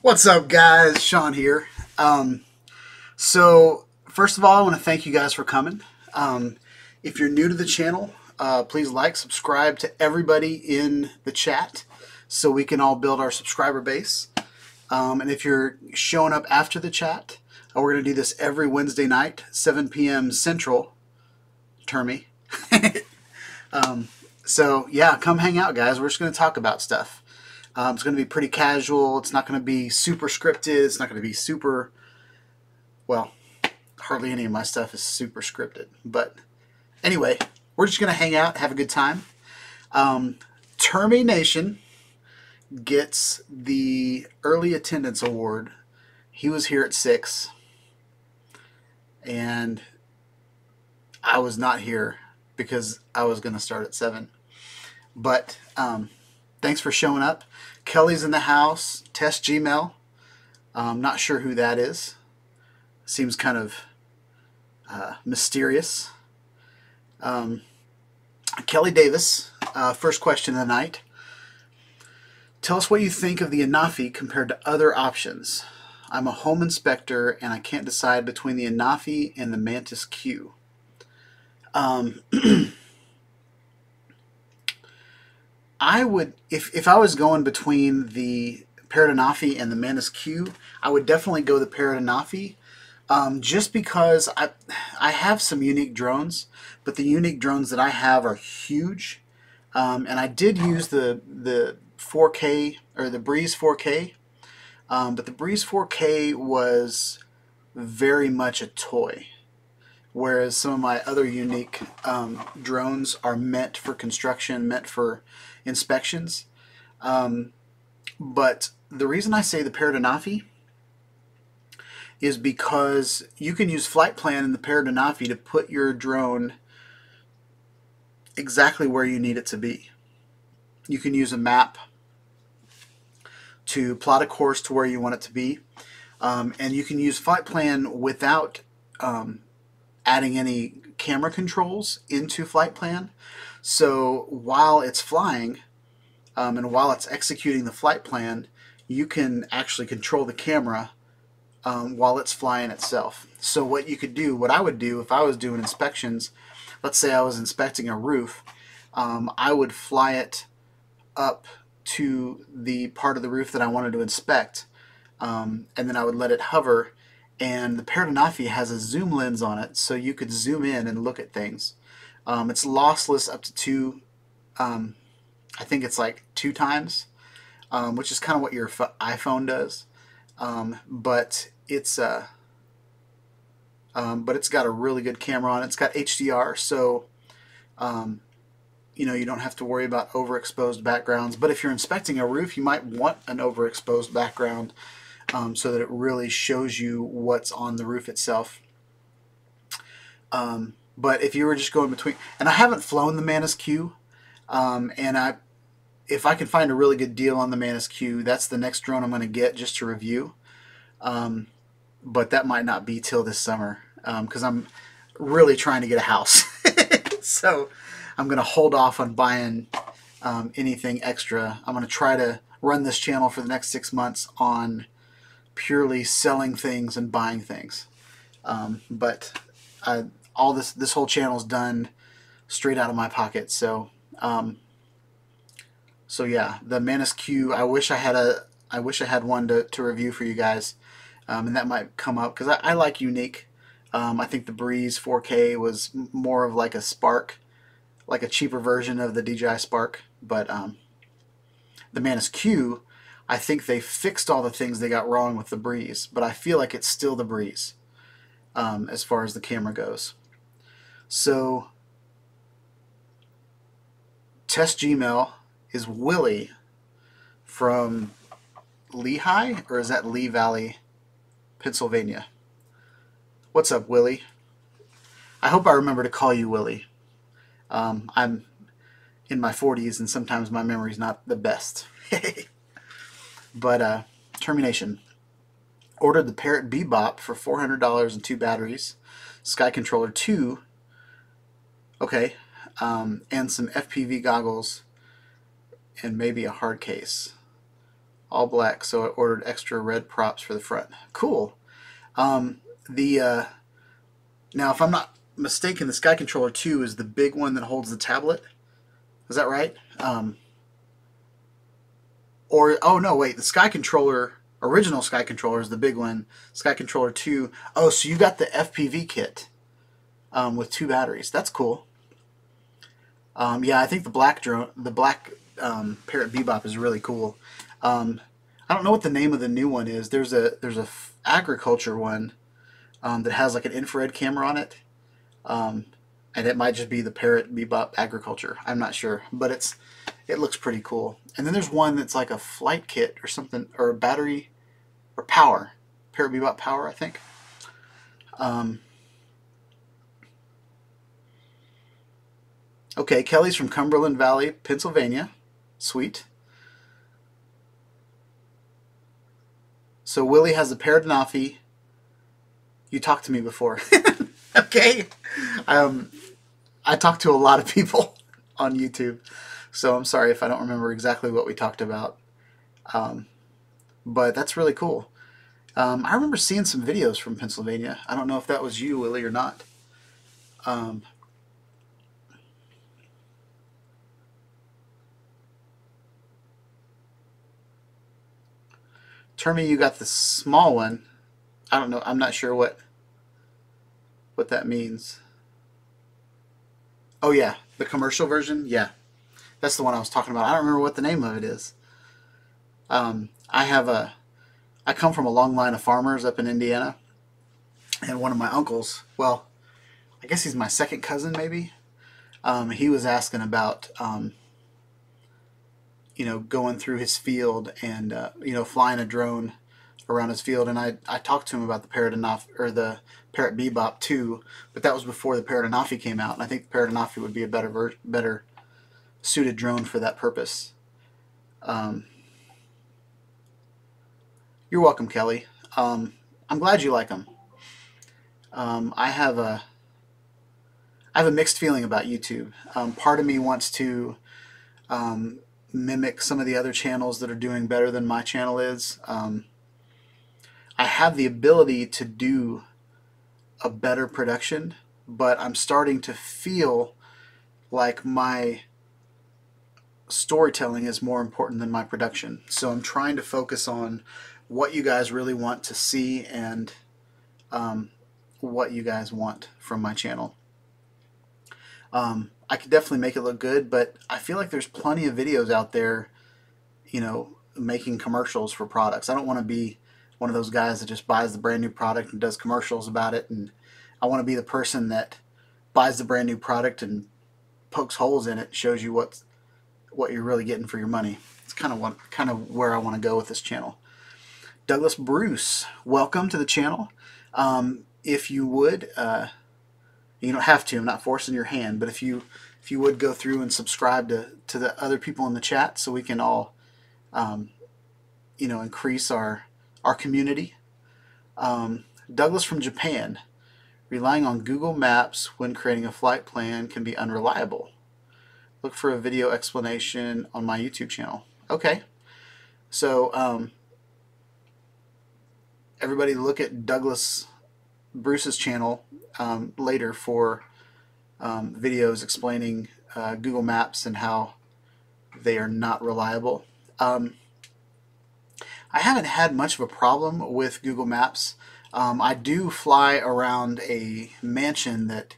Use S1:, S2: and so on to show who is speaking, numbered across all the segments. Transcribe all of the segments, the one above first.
S1: What's up, guys? Shawn here. So first of all, I want to thank you guys for coming. If you're new to the channel, please like, subscribe to everybody in the chat so we can all build our subscriber base. And if you're showing up after the chat, we're going to do this every Wednesday night, 7 p.m. Central. Termy. So yeah, come hang out, guys. We're just going to talk about stuff. It's going to be pretty casual. It's not going to be super scripted. It's not going to be super, well, hardly any of my stuff is super scripted. But anyway, we're just going to hang out, have a good time. Termy Nation gets the early attendance award. He was here at 6, and I was not here because I was going to start at 7. But thanks for showing up. Kelly's in the house. Test Gmail. Not sure who that is. Seems kind of mysterious. Kelly Davis, first question of the night. Tell us what you think of the Anafi compared to other options. I'm a home inspector and I can't decide between the Anafi and the Mantis Q. I would, if I was going between the Parrot Anafi and the Mantis Q, I would definitely go the Parrot Anafi. Just because I have some unique drones, but the unique drones that I have are huge. And I did use the 4K or the Breeze 4K, but the Breeze 4K was very much a toy, whereas some of my other unique drones are meant for construction, meant for inspections. But the reason I say the Parrot Anafi is because you can use Flight Plan in the Parrot Anafi to put your drone exactly where you need it to be. You can use a map to plot a course to where you want it to be, and you can use Flight Plan without adding any camera controls into Flight Plan. So while it's flying and while it's executing the flight plan, you can actually control the camera while it's flying itself. So what you could do, what I would do if I was doing inspections, let's say I was inspecting a roof, I would fly it up to the part of the roof that I wanted to inspect, and then I would let it hover. And the Parrot Anafi has a zoom lens on it, so you could zoom in and look at things. It's lossless up to two, I think it's like 2 times, which is kind of what your iPhone does. But it's got a really good camera on it. It's got HDR, so you know, you don't have to worry about overexposed backgrounds. But if you're inspecting a roof, you might want an overexposed background so that it really shows you what's on the roof itself. But if you were just going between, and I haven't flown the Mantis Q, and if I can find a really good deal on the Mantis Q, that's the next drone I'm going to get just to review. But that might not be till this summer because I'm really trying to get a house. So I'm going to hold off on buying anything extra. I'm going to try to run this channel for the next 6 months on purely selling things and buying things. But all this whole channel is done straight out of my pocket. So so yeah, the Mantis Q. I wish I had one to review for you guys, and that might come up because I like unique. I think the Breeze 4K was more of like a Spark, like a cheaper version of the DJI Spark. But the Mantis Q, I think they fixed all the things they got wrong with the Breeze, but I feel like it's still the Breeze as far as the camera goes. So Test Gmail is Willie from Lehigh, or is that Lee Valley, Pennsylvania? What's up, Willie? I hope I remember to call you Willie. I'm in my 40s and sometimes my memory's not the best. But termination. Ordered the Parrot Bebop for $400 and 2 batteries. Sky Controller 2. Okay. And some FPV goggles and maybe a hard case. All black, so I ordered extra red props for the front. Cool. Now, if I'm not mistaken, the Sky Controller 2 is the big one that holds the tablet. Is that right? Oh no, wait, the Sky Controller, original Sky Controller is the big one. Sky Controller 2. Oh, so you got the FPV kit with 2 batteries. That's cool. Yeah, I think the black Parrot Bebop is really cool. I don't know what the name of the new one is. There's a agriculture one that has like an infrared camera on it, and it might just be the Parrot Bebop Agriculture. I'm not sure, but it looks pretty cool. And then there's one that's like a flight kit or something, or a battery, or power. Parrot Bebop Power, I think. Okay, Kelly's from Cumberland Valley, Pennsylvania. Sweet. So Willie has the Parrot Anafi. You talked to me before. Okay. I talked to a lot of people on YouTube, so I'm sorry if I don't remember exactly what we talked about. But that's really cool. I remember seeing some videos from Pennsylvania. I don't know if that was you, Willie, or not. Um, Termy, you got the small one. I don't know. I'm not sure what that means. Oh yeah, the commercial version. Yeah, that's the one I was talking about. I don't remember what the name of it is. I have a. I come from a long line of farmers up in Indiana, and one of my uncles. Well, I guess he's my second cousin, maybe. He was asking about going through his field and flying a drone around his field, and I talked to him about the Parrot Enough or the Parrot Bebop too, but that was before the Parrot Enough came out, and I think the Parrot Enough would be a better suited drone for that purpose. Um, you're welcome, Kelly. I'm glad you like them. I have a mixed feeling about YouTube. Part of me wants to um, mimic some of the other channels that are doing better than my channel is. I have the ability to do a better production, but I'm starting to feel like my storytelling is more important than my production. So I'm trying to focus on what you guys really want to see and what you guys want from my channel. I could definitely make it look good, but I feel like there's plenty of videos out there, making commercials for products. I don't want to be one of those guys that just buys the brand new product and does commercials about it. And I want to be the person that buys the brand new product and pokes holes in it, shows you what you're really getting for your money. It's kind of where I want to go with this channel. Douglas Bruce, welcome to the channel. If you would, you don't have to. I'm not forcing your hand, but if you would go through and subscribe to the other people in the chat, so we can all increase our community. Douglas from Japan, relying on Google Maps when creating a flight plan can be unreliable. Look for a video explanation on my YouTube channel. Okay, so everybody look at Douglas Bruce's channel later for videos explaining Google Maps and how they are not reliable. I haven't had much of a problem with Google Maps. I do fly around a mansion that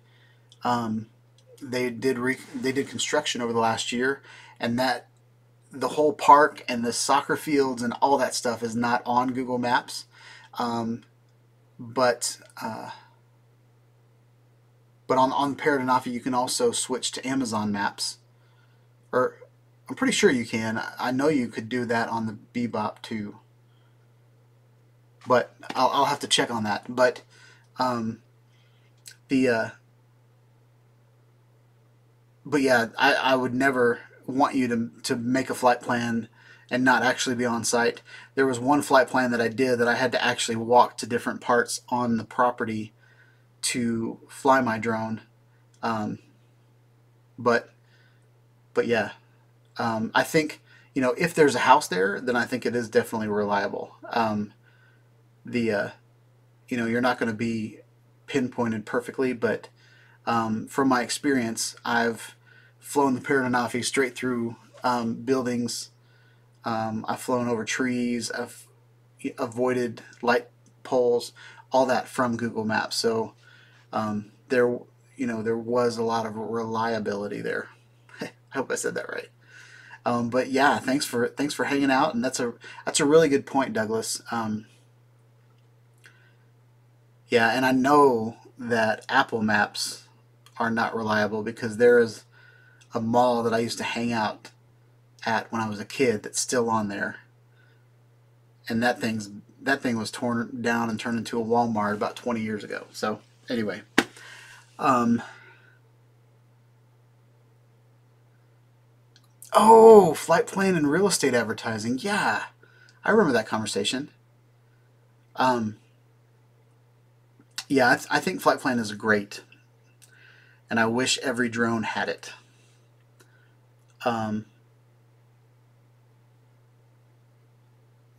S1: they did construction over the last year, and that the whole park and the soccer fields and all that stuff is not on Google Maps. But on Parrot Enough you can also switch to Amazon Maps, or I'm pretty sure you can. I know you could do that on the Bebop too, but I'll have to check on that. But but yeah, I would never want you to make a flight plan and not actually be on site. There was one flight plan that I did that I had to actually walk to different parts on the property to fly my drone. But yeah, I think if there's a house there, then I think it is definitely reliable. You're not going to be pinpointed perfectly, but from my experience, I've flown the Parrot Enough straight through buildings. I've flown over trees. I've avoided light poles, all that from Google Maps. So there was a lot of reliability there. I hope I said that right. But yeah, thanks for hanging out, and that's a really good point, Douglas. Yeah, and I know that Apple Maps are not reliable because there is a mall that I used to hang out at when I was a kid that's still on there, and that thing was torn down and turned into a Walmart about 20 years ago. So anyway, oh, flight plan and real estate advertising. Yeah, I remember that conversation. Yeah, I think flight plan is great, and I wish every drone had it.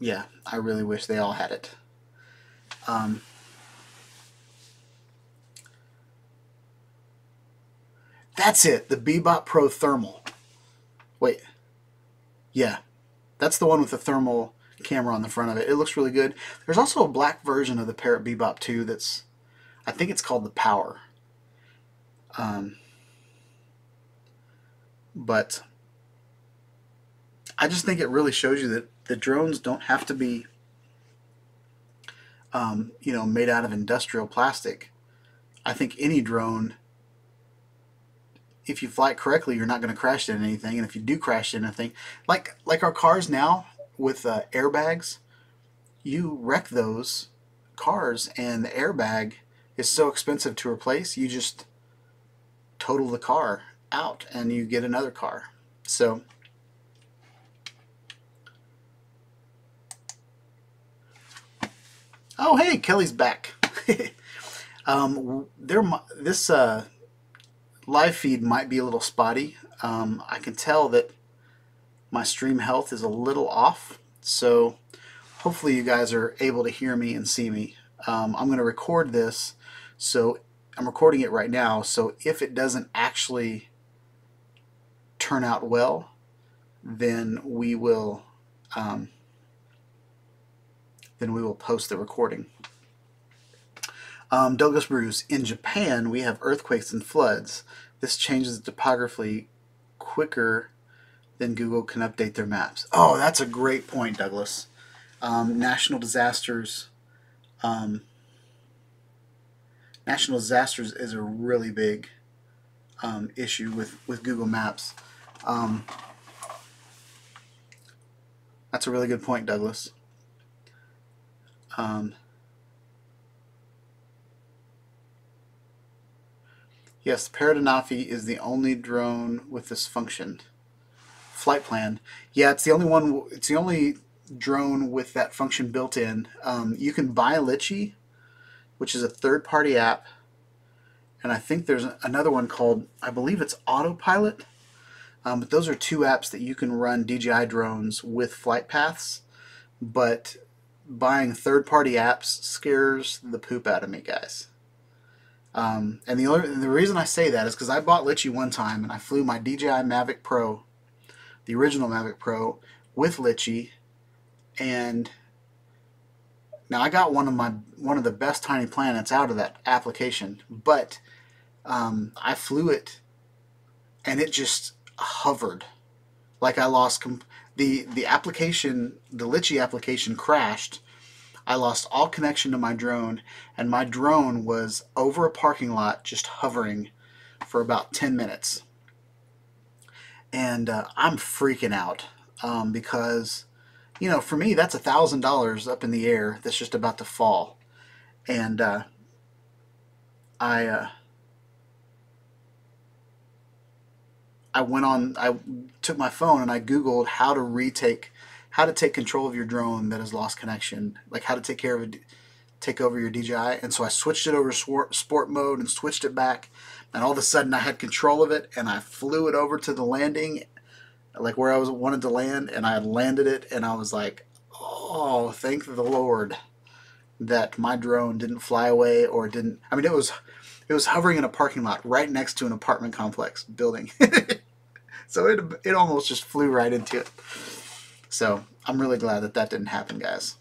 S1: Yeah, I really wish they all had it. That's it, the Bebop Pro Thermal. Wait, yeah, that's the one with the thermal camera on the front of it. It looks really good. There's also a black version of the Parrot Bebop 2 that's, I think it's called the Power. But I just think it really shows you that the drones don't have to be, made out of industrial plastic. I think any drone, if you fly it correctly, you're not going to crash into anything. And if you do crash into anything, like our cars now with airbags, you wreck those cars, and the airbag is so expensive to replace. You just total the car out, and you get another car. So. Oh, hey, Kelly's back. This live feed might be a little spotty. I can tell that my stream health is a little off, so hopefully you guys are able to hear me and see me. I'm going to record this, so I'm recording it right now, so if it doesn't actually turn out well, then we will post the recording. Douglas Bruce, in Japan we have earthquakes and floods. This changes the topography quicker than Google can update their maps. Oh, that's a great point, Douglas. National disasters is a really big issue with Google Maps. That's a really good point, Douglas. Yes, Paradanafi is the only drone with this function. Flight plan. Yeah, it's the only one. It's the only drone with that function built in. You can buy Litchi, which is a third-party app, and I think there's another one called, I believe it's Autopilot. But those are two apps that you can run DJI drones with flight paths. But buying third-party apps scares the poop out of me, guys. And the reason I say that is because I bought Litchi one time and I flew my DJI Mavic Pro, the original Mavic Pro, with Litchi, and now I got one of the best tiny planets out of that application, but I flew it and it just hovered like I lost the application. The Litchi application crashed. I lost all connection to my drone, and my drone was over a parking lot just hovering for about 10 minutes. And I'm freaking out because, for me, that's $1,000 up in the air that's just about to fall. And I took my phone and I Googled how to take control of your drone that has lost connection, like how to take over your DJI. And so I switched it over to sport mode and switched it back, and all of a sudden I had control of it, and I flew it over to the landing, like where I wanted to land, and I landed it, and I was like, oh, thank the Lord that my drone didn't fly away or didn't. I mean, it was hovering in a parking lot right next to an apartment complex building. So it almost just flew right into it. So I'm really glad that didn't happen, guys.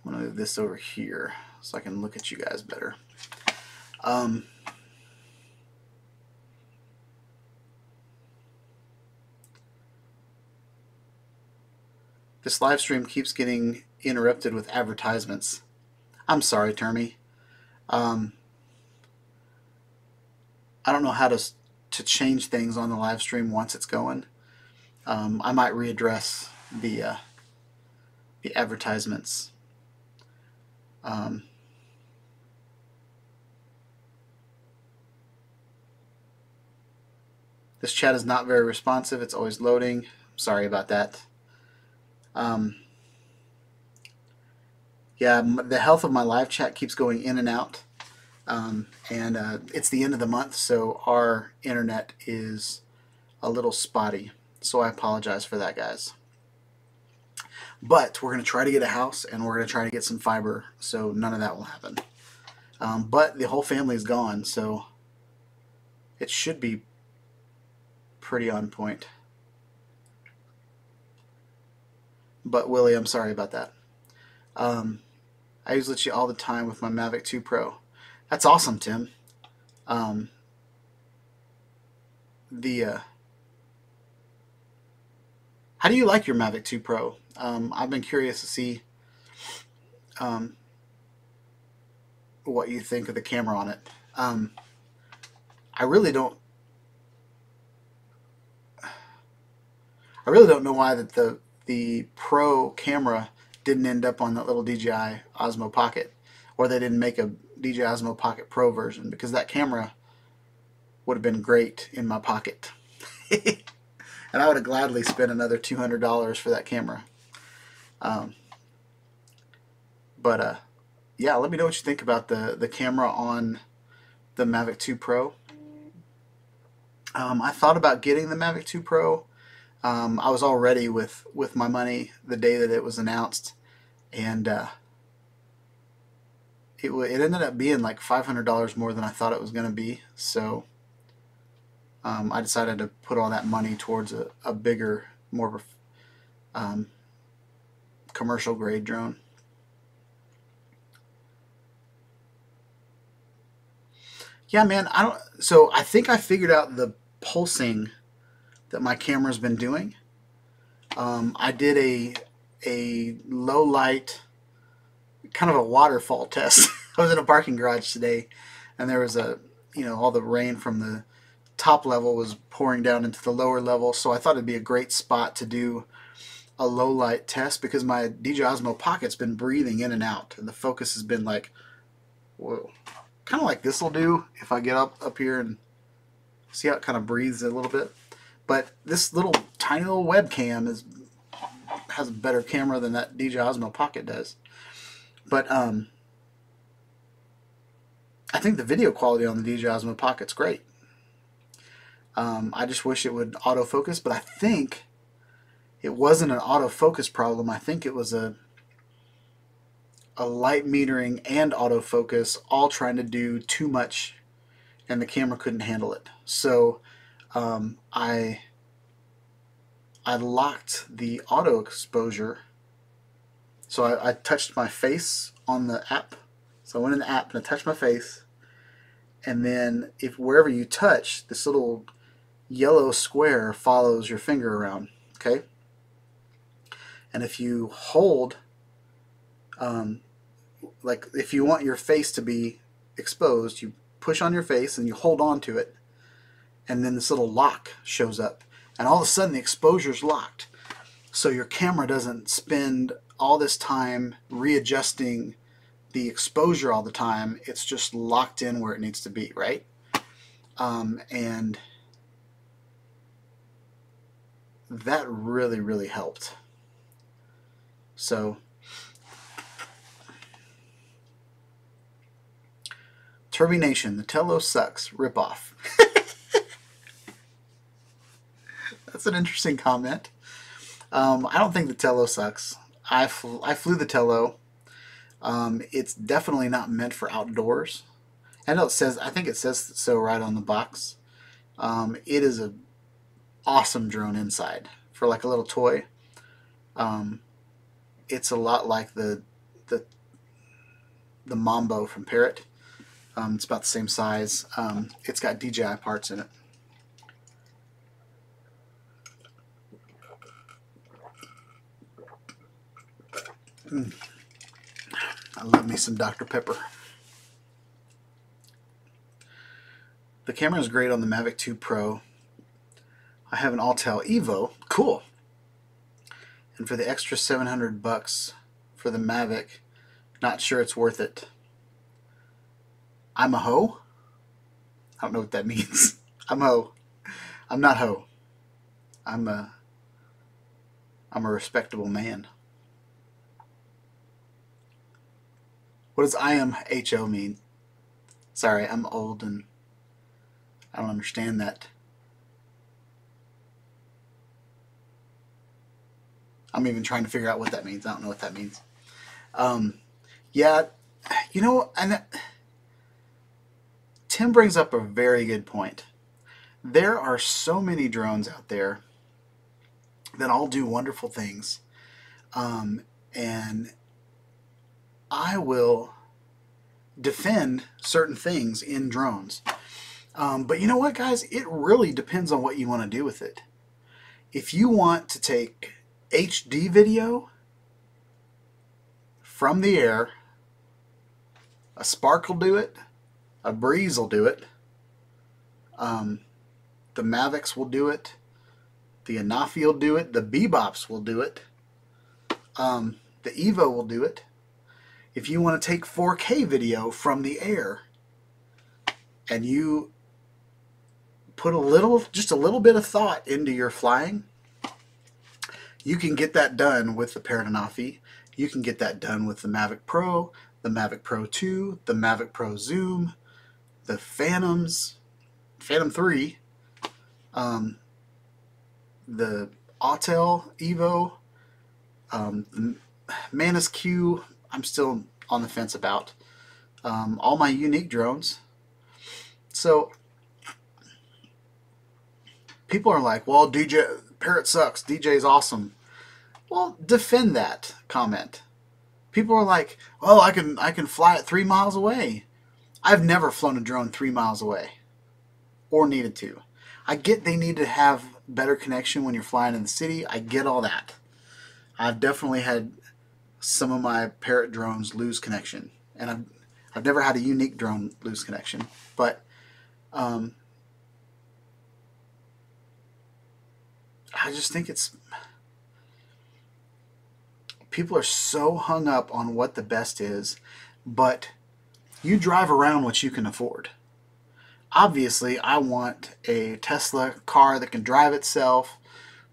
S1: I'm going to move this over here so I can look at you guys better. This live stream keeps getting interrupted with advertisements. I'm sorry, Termy. I don't know how to change things on the live stream once it's going. I might readdress the advertisements. This chat is not very responsive. It's always loading. Sorry about that. Yeah, the health of my live chat keeps going in and out. And it's the end of the month, so our internet is a little spotty. So I apologize for that, guys. But we're going to try to get a house, and we're going to try to get some fiber, so none of that will happen. But the whole family is gone, so it should be pretty on point. But Willie, I'm sorry about that. I use Litchi all the time with my Mavic 2 Pro. That's awesome, Tim. How do you like your Mavic 2 Pro? I've been curious to see what you think of the camera on it. I really don't know why that the Pro camera didn't end up on that little DJI Osmo Pocket, or they didn't make a DJI Osmo Pocket Pro version, because that camera would have been great in my pocket. And I would have gladly spent another $200 for that camera. Yeah, let me know what you think about the camera on the Mavic 2 Pro. I thought about getting the Mavic 2 Pro. I was all ready with my money the day that it was announced, and it ended up being like $500 more than I thought it was going to be. So I decided to put all that money towards a bigger, more commercial grade drone. Yeah, man. So I think I figured out the pulsing that my camera's been doing. I did a low light, kind of a waterfall test. I was in a parking garage today, and there was all the rain from the top level was pouring down into the lower level, so I thought it'd be a great spot to do a low light test, because my DJI Osmo Pocket's been breathing in and out, and the focus has been like, whoa, kind of like this will do if I get up here and see how it kind of breathes a little bit. But this little tiny little webcam has a better camera than that DJI Osmo Pocket does. But I think the video quality on the DJI Osmo Pocket's great. I just wish it would autofocus, but I think it wasn't an autofocus problem. I think it was a light metering and autofocus all trying to do too much, and the camera couldn't handle it. So I locked the auto exposure. So I touched my face on the app. So I went in the app and I touched my face, and then wherever you touch, this little yellow square follows your finger around. Okay, and if you hold, like if you want your face to be exposed, you push on your face and you hold on to it, and then this little lock shows up, and all of a sudden the exposure's locked. So your camera doesn't spend all this time readjusting the exposure all the time. It's just locked in where it needs to be, right? And that really, really helped. So Turby Nation, the Tello sucks. Rip off. That's an interesting comment. I don't think the Tello sucks. I flew the Tello. It's definitely not meant for outdoors. I know I think it says so right on the box. It is an awesome drone inside for like a little toy. It's a lot like the Mambo from Parrot. It's about the same size. It's got DJI parts in it. I love me some Dr. Pepper. The camera is great on the Mavic 2 Pro. I have an Autel Evo. Cool. And for the extra $700 for the Mavic, not sure it's worth it. I'm a hoe? I don't know what that means. I'm a hoe. I'm not hoe. I'm a respectable man. What does I am HO mean? Sorry, I'm old and I don't understand that. I'm even trying to figure out what that means. I don't know what that means. Yeah, you know, and Tim brings up a very good point. There are so many drones out there that all do wonderful things. And I will defend certain things in drones. But you know what, guys? It really depends on what you want to do with it. If you want to take HD video from the air, a Spark will do it, a Breeze will do it, the Mavics will do it, the Anafi will do it, the Bebops will do it, the Evo will do it. If you want to take 4K video from the air and you put just a little bit of thought into your flying, you can get that done with the Parrot Anafi. You can get that done with the Mavic Pro, the Mavic Pro 2, the Mavic Pro Zoom, the Phantoms, Phantom 3, the Autel Evo, the Manus Q, I'm still on the fence about, all my unique drones. So people are like, well, DJ Parrot sucks, DJ's awesome. Well, defend that comment. People are like, oh, I can fly it 3 miles away. I've never flown a drone 3 miles away, or needed to. I get they need to have better connection when you're flying in the city. I get all that. I've definitely had some of my Parrot drones lose connection, and I've never had a unique drone lose connection. But I just think people are so hung up on what the best is, but you drive around what you can afford. Obviously, I want a Tesla car that can drive itself,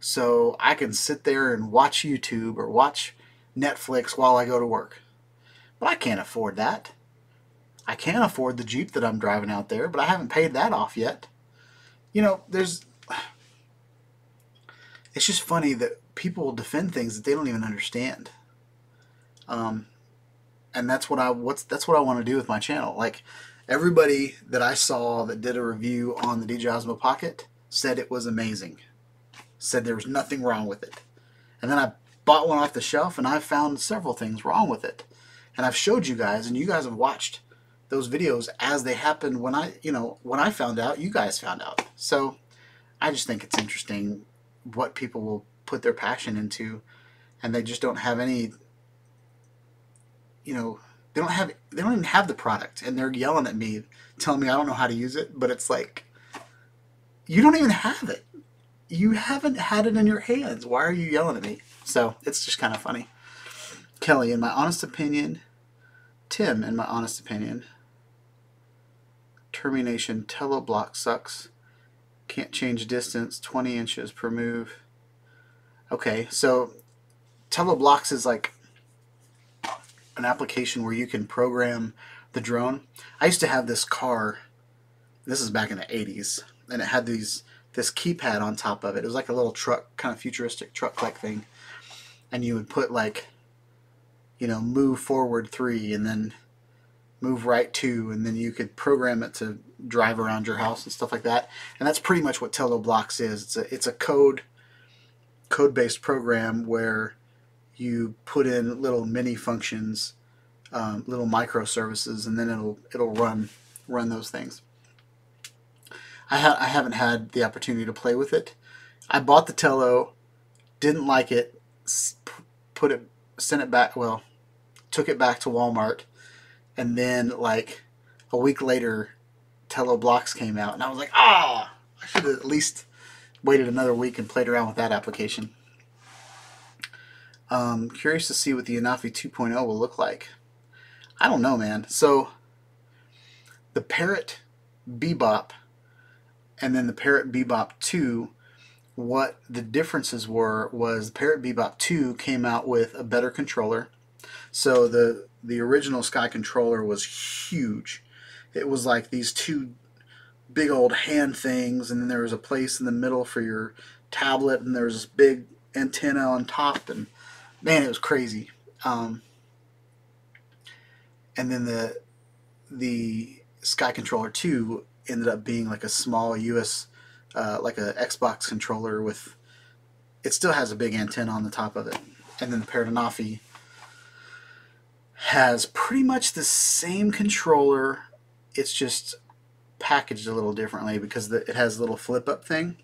S1: so I can sit there and watch YouTube or watch Netflix while I go to work. But I can't afford that. I can't afford the Jeep that I'm driving out there, but I haven't paid that off yet. You know, it's just funny that people will defend things that they don't even understand. And that's what I want to do with my channel. Like, everybody that I saw that did a review on the DJI Osmo Pocket said it was amazing. Said there was nothing wrong with it. And then I bought one off the shelf and I found several things wrong with it. And I've showed you guys, and you guys have watched those videos as they happened when I found out, you guys found out. So I just think it's interesting what people will put their passion into, and they just don't have any, they don't even have the product, and they're yelling at me, telling me I don't know how to use it. But it's like, you don't even have it. You haven't had it in your hands. Why are you yelling at me? So it's just kind of funny. Kelly, in my honest opinion, Tim, in my honest opinion, termination, Tello block sucks. Can't change distance, 20 inches per move. Okay, so Tello blocks is like an application where you can program the drone. I used to have this car, this is back in the 80s, and it had this keypad on top of it. It was like a little truck, kind of futuristic truck-like thing. And you would put like, move forward 3 and then move right 2, and then you could program it to drive around your house and stuff like that. And that's pretty much what Tello Blocks is. It's a code-based program where you put in little mini functions, little microservices, and then it'll run those things. I haven't had the opportunity to play with it. I bought the Tello, didn't like it, sent it back. Well, took it back to Walmart, and then like a week later, Tello Blocks came out, and I was like, I should have at least waited another week and played around with that application. Curious to see what the Anafi 2.0 will look like. I don't know, man. So the Parrot Bebop and then the Parrot Bebop 2, what the differences was the Parrot Bebop 2 came out with a better controller. So the original Sky controller was huge. It was like these two big old hand things, and then there was a place in the middle for your tablet, and there was this big antenna on top, and man, it was crazy. And then the Sky Controller 2 ended up being like a small US, like a Xbox controller with. It still has a big antenna on the top of it, and then the Paradenofi has pretty much the same controller. It's just packaged a little differently because it has a little flip-up thing.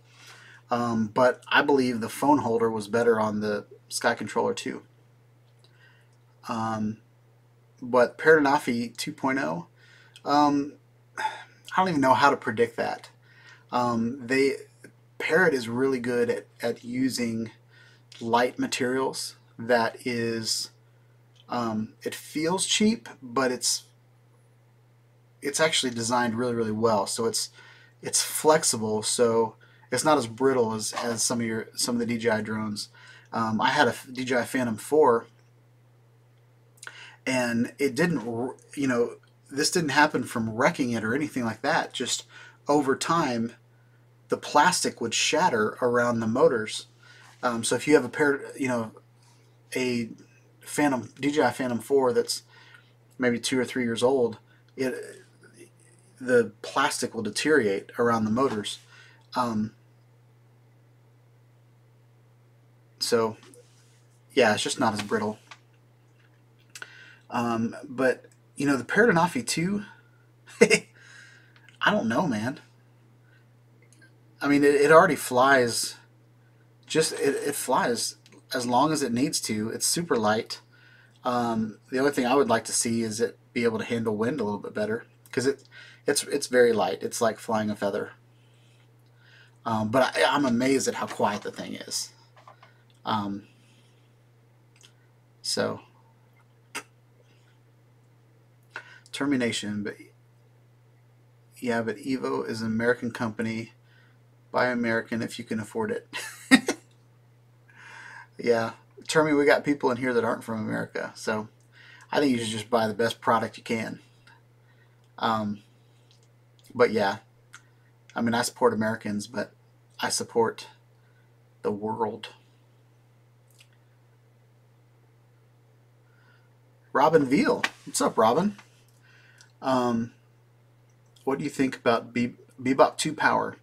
S1: But I believe the phone holder was better on the Sky Controller 2. But Paradenofi 2.0, I don't even know how to predict that. Parrot is really good at using light materials. That is, it feels cheap, but it's actually designed really, really well. So it's flexible, so it's not as brittle as some of the DJI drones. I had a DJI Phantom 4, and it didn't, this didn't happen from wrecking it or anything like that. Just over time, the plastic would shatter around the motors. So if you have a DJI Phantom 4 that's maybe 2 or 3 years old, the plastic will deteriorate around the motors. So yeah, it's just not as brittle. But the Paradenofi 2, I don't know, man. I mean, it already flies. It flies as long as it needs to. It's super light. The only thing I would like to see is it be able to handle wind a little bit better, because it's very light. It's like flying a feather. But I'm amazed at how quiet the thing is. So termination, but yeah, but Evo is an American company. Buy American if you can afford it. Yeah, Termi, we got people in here that aren't from America, so I think you should just buy the best product you can. But yeah, I mean, I support Americans, but I support the world. Robin Veal, what's up, Robin? What do you think about Bebop 2 Power?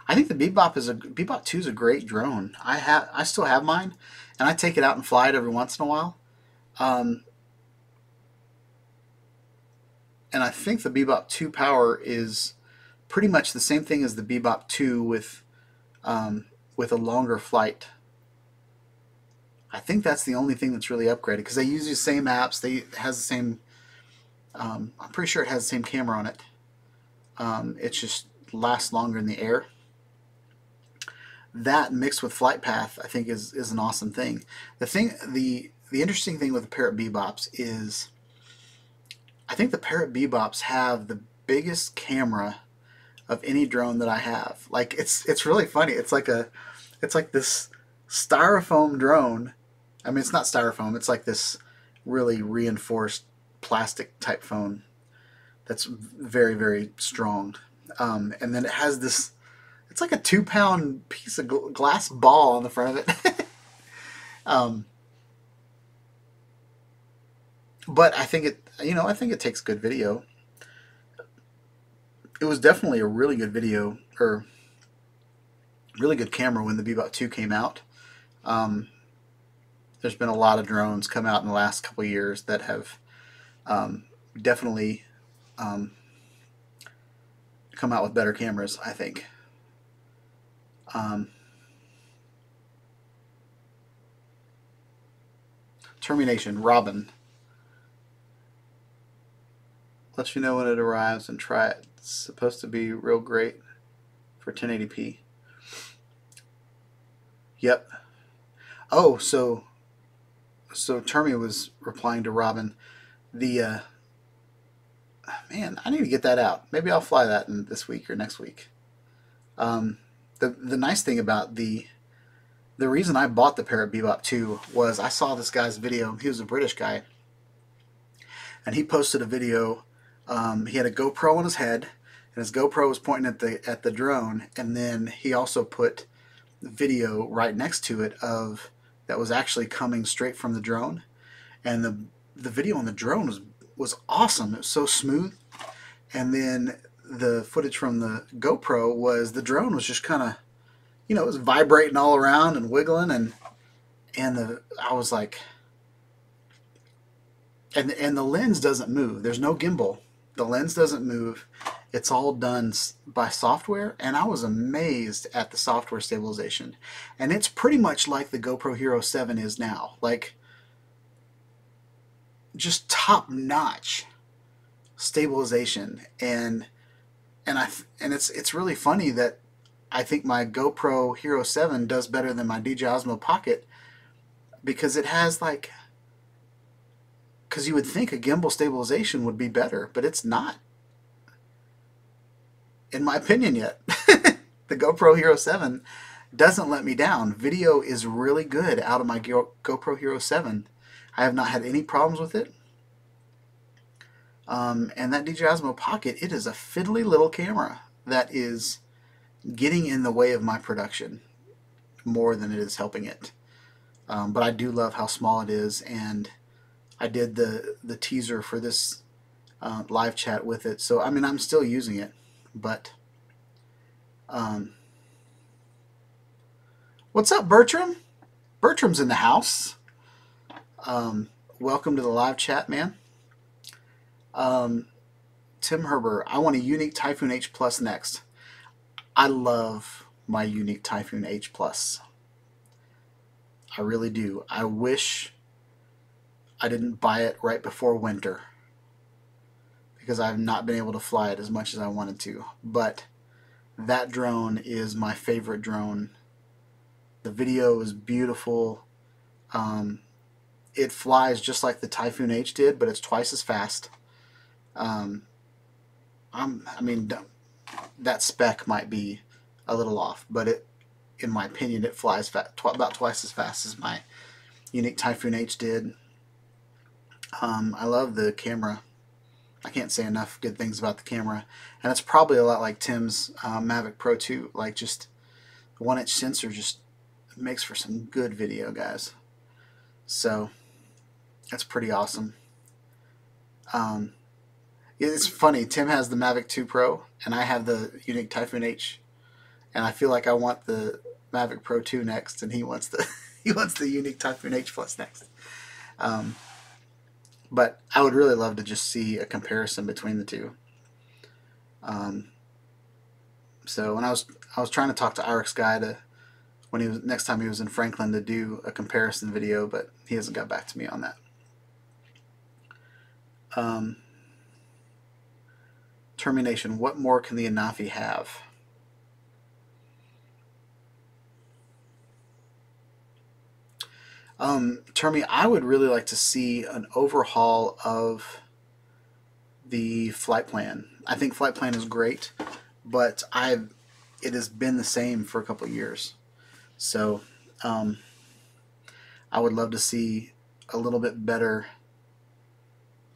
S1: I think the Bebop 2 is a great drone. I still have mine, and I take it out and fly it every once in a while. And I think the Bebop 2 Power is pretty much the same thing as the Bebop 2 with a longer flight. I think that's the only thing that's really upgraded, because they use the same apps. It has the same. I'm pretty sure it has the same camera on it. It just lasts longer in the air. That mixed with flight path, I think, is an awesome thing. The interesting thing with the Parrot Bebops is, I think the Parrot Bebops have the biggest camera of any drone that I have. Like, it's really funny. It's like this styrofoam drone. I mean, it's not styrofoam. It's like this really reinforced plastic type phone that's very, very strong. And then it has this. It's like a 2-pound piece of glass ball on the front of it. But I think it takes good video. It was definitely a really good video, or really good camera when the Bebop 2 came out. There's been a lot of drones come out in the last couple of years that have definitely come out with better cameras, I think. Termination, Robin. Let you know when it arrives and try it. It's supposed to be real great for 1080p. Yep. Oh, so Termi was replying to Robin. Man, I need to get that out. Maybe I'll fly that in this week or next week. The nice thing about the reason I bought the Parrot Bebop 2 was I saw this guy's video. He was a British guy, and he posted a video. He had a GoPro on his head, and his GoPro was pointing at the drone, and then he also put video right next to it of that was actually coming straight from the drone, and the video on the drone was awesome. It was so smooth. And then the footage from the GoPro was the drone was just kind of, you know, it was vibrating all around and wiggling, and I was like, and the lens doesn't move. There's no gimbal. The lens doesn't move. It's all done by software, and I was amazed at the software stabilization. And it's pretty much like the GoPro Hero 7 is now, like just top-notch stabilization. And it's really funny that I think my GoPro Hero 7 does better than my DJI Osmo Pocket, because it has like, because you would think a gimbal stabilization would be better, but it's not, in my opinion, yet. The GoPro Hero 7 doesn't let me down. Video is really good out of my GoPro Hero 7. I have not had any problems with it. And that DJI Osmo Pocket, it is a fiddly little camera that is getting in the way of my production more than it is helping it. But I do love how small it is, and I did the teaser for this live chat with it. So, I mean, I'm still using it, but what's up, Bertram? Bertram's in the house. Welcome to the live chat, man. Tim Herber, I want a Unique Typhoon H Plus next. I love my Unique Typhoon H Plus. I really do. I wish I didn't buy it right before winter, because I've not been able to fly it as much as I wanted to. But that drone is my favorite drone. The video is beautiful. It flies just like the Typhoon H did, but it's twice as fast. I mean, that spec might be a little off, but in my opinion, it flies about twice as fast as my Unique Typhoon H did. I love the camera. I can't say enough good things about the camera, and it's probably a lot like Tim's Mavic Pro 2. Like, just the 1-inch sensor just makes for some good video, guys. So that's pretty awesome. It's funny. Tim has the Mavic 2 Pro, and I have the Unique Typhoon H, and I feel like I want the Mavic Pro 2 next, and he wants the Unique Typhoon H Plus next. But I would really love to just see a comparison between the two. So when I was trying to talk to Irix Guy next time he was in Franklin, to do a comparison video, but he hasn't got back to me on that. Termination. What more can the Anafi have? Termi, I would really like to see an overhaul of the flight plan. I think flight plan is great, but it has been the same for a couple of years. So I would love to see a little bit better,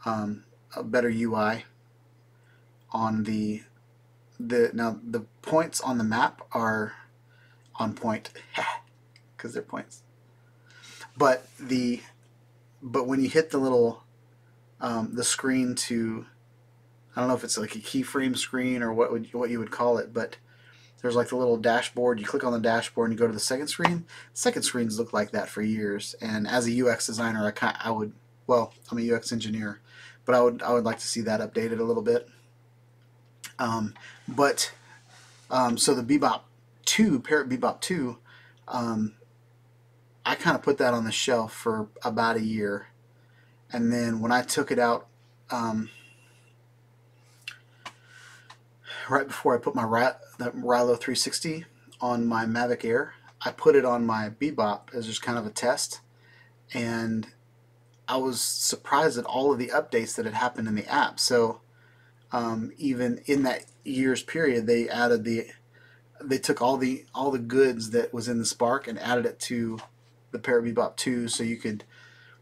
S1: a better UI on now the points on the map are on point because they're points. But when you hit the little the screen to, I don't know if it's like a keyframe screen or what you would call it, but there's like the little dashboard. You click on the dashboard and you go to the second screen. Second screens look like that for years. And as a UX designer, well, I'm a UX engineer, but I would like to see that updated a little bit. So the Bebop 2, Parrot Bebop 2, I kind of put that on the shelf for about a year, and then when I took it out, right before I put my Rilo 360 on my Mavic Air, I put it on my Bebop as just kind of a test, and I was surprised at all of the updates that had happened in the app. So even in that year's period, they took all the goods that was in the Spark and added it to the Parrot Bebop 2, so you could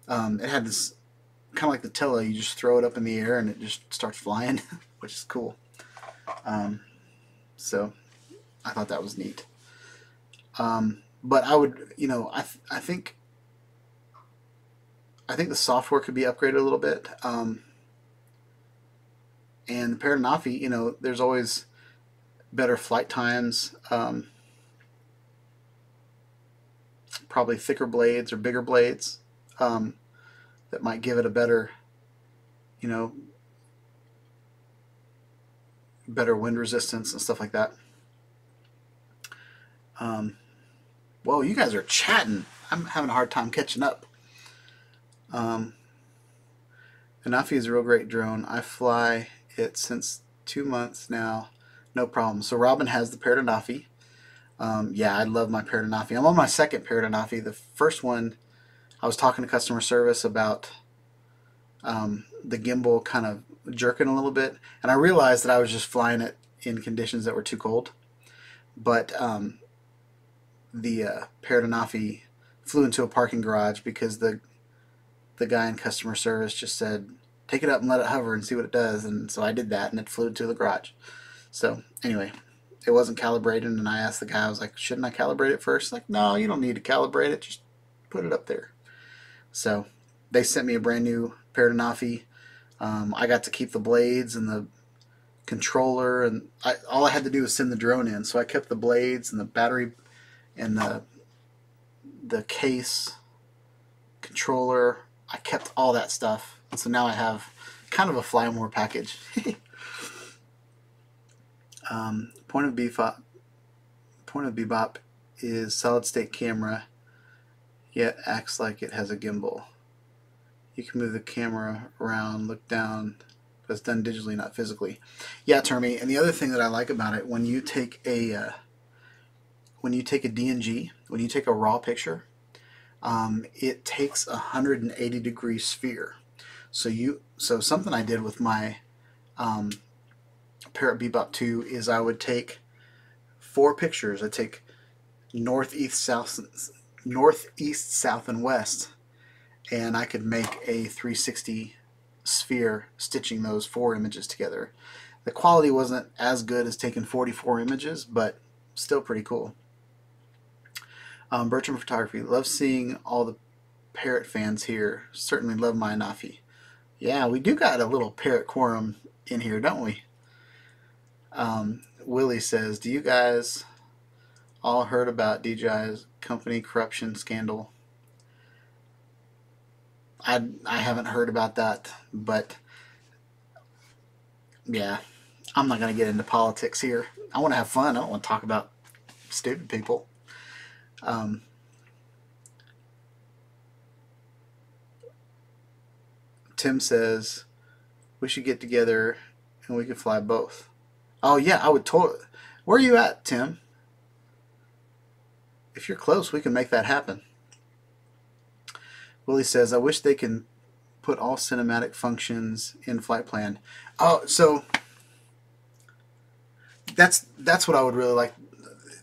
S1: it had this kind of like the Tilla, you just throw it up in the air and it just starts flying, which is cool. So I thought that was neat. But I would, I think the software could be upgraded a little bit. And the Paradenofi, there's always better flight times, probably thicker blades or bigger blades that might give it a better, you know, better wind resistance and stuff like that. Whoa, you guys are chatting. I'm having a hard time catching up. Anafi is a real great drone. I fly it since 2 months now. No problem. So Robin has the Paradenofi. Yeah, I love my Paradenofi. I'm on my second Paradenofi. The first one, I was talking to customer service about the gimbal kind of jerking a little bit, and I realized that I was just flying it in conditions that were too cold. But the Paradenofi flew into a parking garage because the guy in customer service just said, take it up and let it hover and see what it does. And so I did that, and it flew to the garage. So anyway, it wasn't calibrated, and I asked the guy, I was like, shouldn't I calibrate it first? Like, no, you don't need to calibrate it, just put it up there. So they sent me a brand new Paradenofi. I got to keep the blades and the controller, and all I had to do was send the drone in. So I kept the blades and the battery and the case, controller. I kept all that stuff, and so now I have kind of a fly more package. Point of Bebop is solid state camera, yet acts like it has a gimbal. You can move the camera around, look down, but it's done digitally, not physically. Yeah, Termy. And the other thing that I like about it, when you take a DNG, when you take a raw picture, it takes a 180-degree sphere. So something I did with my Parrot Bebop 2 is I would take 4 pictures. I'd take northeast, south, and west, and I could make a 360 sphere stitching those 4 images together. The quality wasn't as good as taking 44 images, but still pretty cool. Bertram Photography. Love seeing all the Parrot fans here. Certainly love my Anafi. Yeah, we do got a little Parrot quorum in here, don't we? Willie says, do you guys all heard about DJI's company corruption scandal? I haven't heard about that, but yeah, I'm not going to get into politics here. I want to have fun. I don't want to talk about stupid people. Tim says we should get together and we can fly both. Oh yeah, I would totally. Where are you at, Tim? If you're close, we can make that happen. Willie says, I wish they can put all cinematic functions in flight plan. Oh, so that's what I would really like.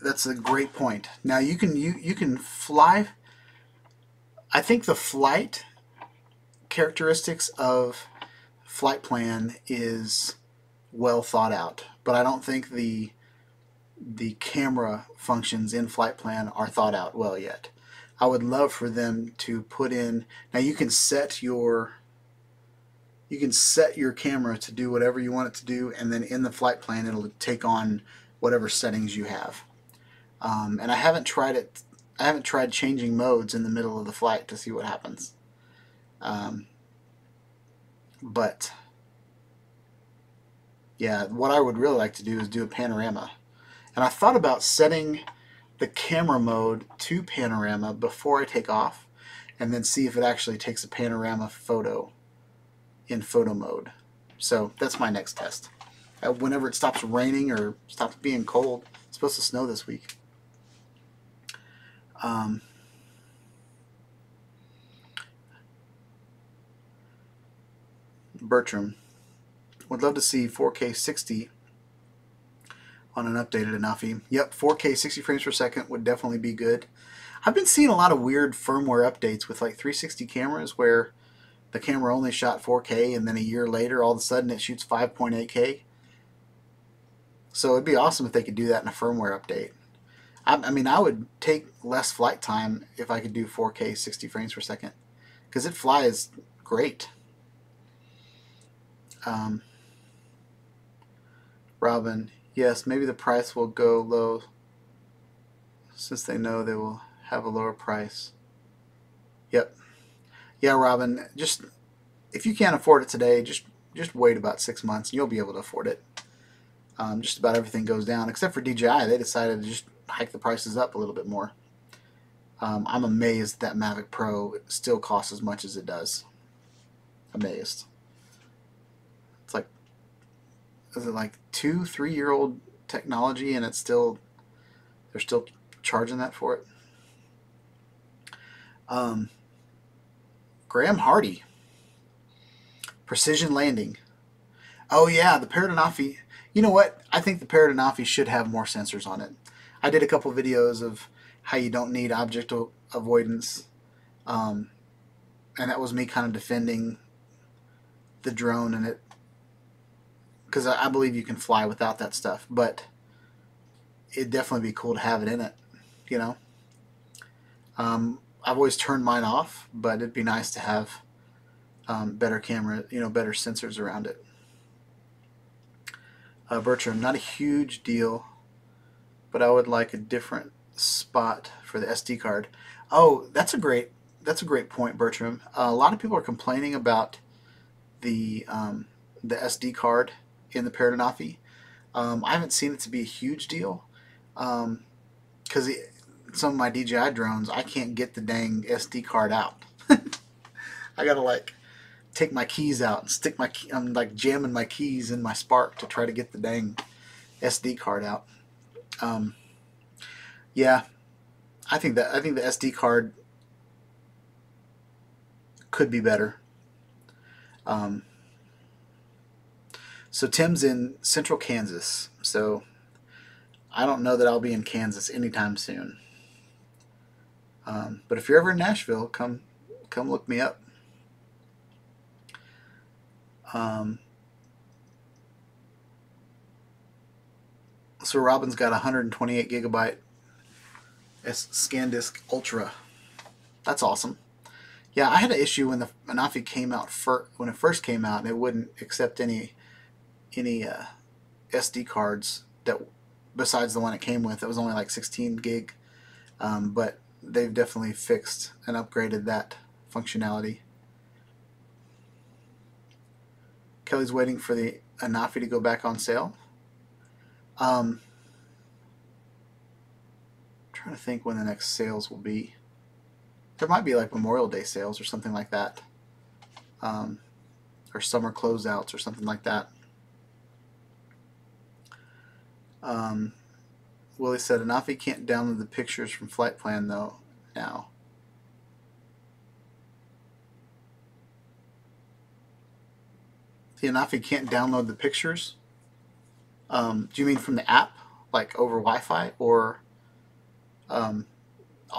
S1: That's a great point. Now you can fly. I think the flight characteristics of flight plan is well thought out, but I don't think the camera functions in flight plan are thought out well yet. I would love for them to put in. Now you can set your camera to do whatever you want it to do, and then in the flight plan it'll take on whatever settings you have. And I haven't tried it. I haven't tried changing modes in the middle of the flight to see what happens. But yeah, what I would really like to do is do a panorama. And I thought about setting the camera mode to panorama before I take off, and then see if it actually takes a panorama photo in photo mode. So that's my next test. Whenever it stops raining or stops being cold, it's supposed to snow this week. Bertram, would love to see 4K 60 on an updated Anafi. Yep, 4K 60 frames per second would definitely be good. I've been seeing a lot of weird firmware updates with like 360 cameras where the camera only shot 4K and then a year later all of a sudden it shoots 5.8K. So it'd be awesome if they could do that in a firmware update. I mean, I would take less flight time if I could do 4K 60 frames per second, because it flies great. Robin, yes, maybe the price will go low since they know they will have a lower price. Yep. Yeah, Robin, just if you can't afford it today, just wait about 6 months and you'll be able to afford it. Just about everything goes down except for DJI. They decided to just hike the prices up a little bit more. I'm amazed that Mavic Pro still costs as much as it does. Amazed. It's like, is it like 2-3 year old technology and they're still charging that for it? Graham Hardy, precision landing. Oh yeah, the Paradinafi. You know what? I think the Paradinafi should have more sensors on it. I did a couple videos of how you don't need object avoidance, and that was me kind of defending the drone and it, because I believe you can fly without that stuff, but it'd definitely be cool to have it in it, you know. I've always turned mine off, but it'd be nice to have better camera, better sensors around it. Bertram, not a huge deal, but I would like a different spot for the SD card. Oh, that's a great point, Bertram. A lot of people are complaining about the SD card in the Paradinafi. I haven't seen it to be a huge deal, because some of my DJI drones, I can't get the dang SD card out. I gotta like take my keys out and stick I'm like jamming my keys in my Spark to try to get the dang SD card out. Yeah, I think the SD card could be better. So Tim's in Central Kansas, so I don't know that I'll be in Kansas anytime soon. But if you're ever in Nashville, come look me up. So Robin's got 128 gigabyte ScanDisk Ultra. That's awesome. Yeah, I had an issue when the Anafi came out when it first came out, and it wouldn't accept any SD cards that besides the one it came with. It was only like 16 gig, but they've definitely fixed and upgraded that functionality. Kelly's waiting for the Anafi to go back on sale. Trying to think when the next sales will be. There might be like Memorial Day sales or something like that, or summer closeouts or something like that. Willie said Anafi can't download the pictures from Flight Plan though now. The Anafi can't download the pictures? Do you mean from the app, like over Wi-Fi, or all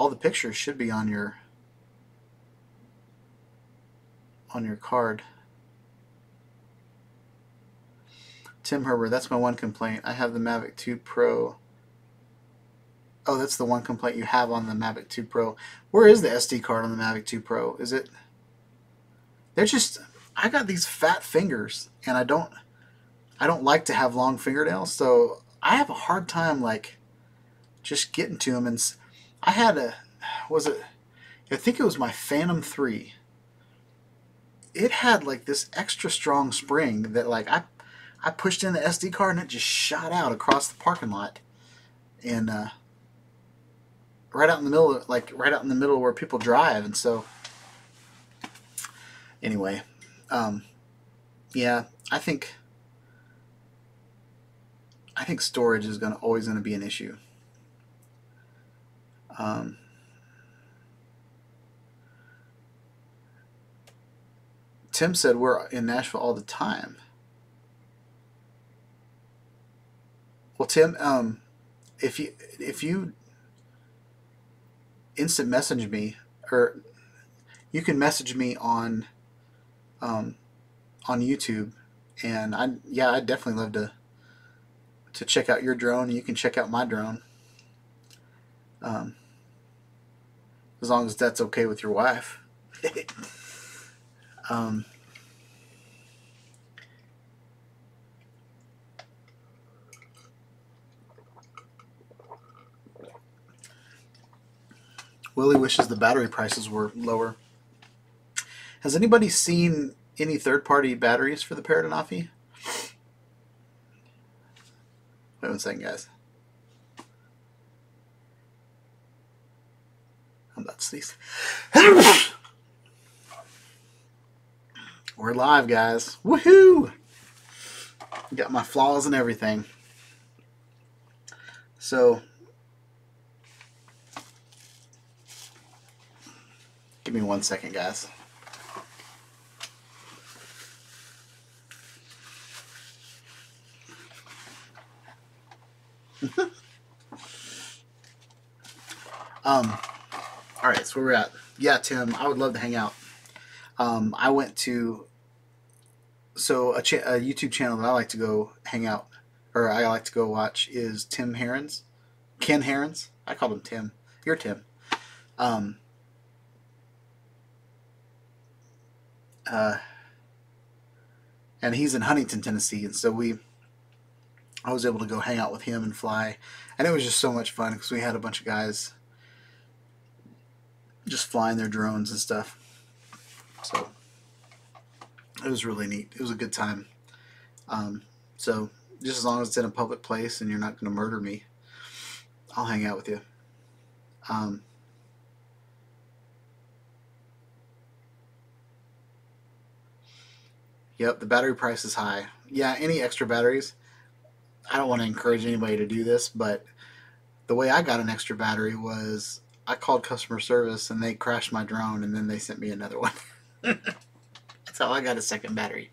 S1: the pictures should be on your card? Tim Herbert, that's my one complaint. I have the Mavic 2 Pro. Oh, that's the one complaint you have on the Mavic 2 Pro. Where is the SD card on the Mavic 2 Pro? Is it? They're just. I got these fat fingers, and I don't like to have long fingernails, so I have a hard time like just getting to them. And I had I think it was my Phantom 3. It had like this extra strong spring that like I pushed in the SD card and it just shot out across the parking lot, and right out in the middle where people drive. And so anyway, yeah, I think storage is always going to be an issue. Tim said we're in Nashville all the time. Well, Tim, if you instant message me, or you can message me on YouTube, and I'd definitely love to check out your drone, and you can check out my drone. Um, as long as that's okay with your wife. um, Willie wishes the battery prices were lower. Has anybody seen any third-party batteries for the Paradenofi? Wait 1 second, guys. I'm about to sneeze. We're live, guys. Woohoo! Got my flaws and everything. So, give me 1 second, guys. All right, so where we're at. Yeah, Tim, I would love to hang out. I went to a YouTube channel that I like to go hang out, or I like to go watch, is Ken Herons. I called him Tim. You're Tim. And he's in Huntington, Tennessee, and so I was able to go hang out with him and fly, and it was just so much fun because we had a bunch of guys just flying their drones and stuff. So it was really neat. It was a good time. So just as long as it's in a public place and you're not going to murder me, I'll hang out with you. Yep, the battery price is high. Yeah, any extra batteries. I don't want to encourage anybody to do this, but the way I got an extra battery was I called customer service and they crashed my drone and then they sent me another one. That's how I got a second battery.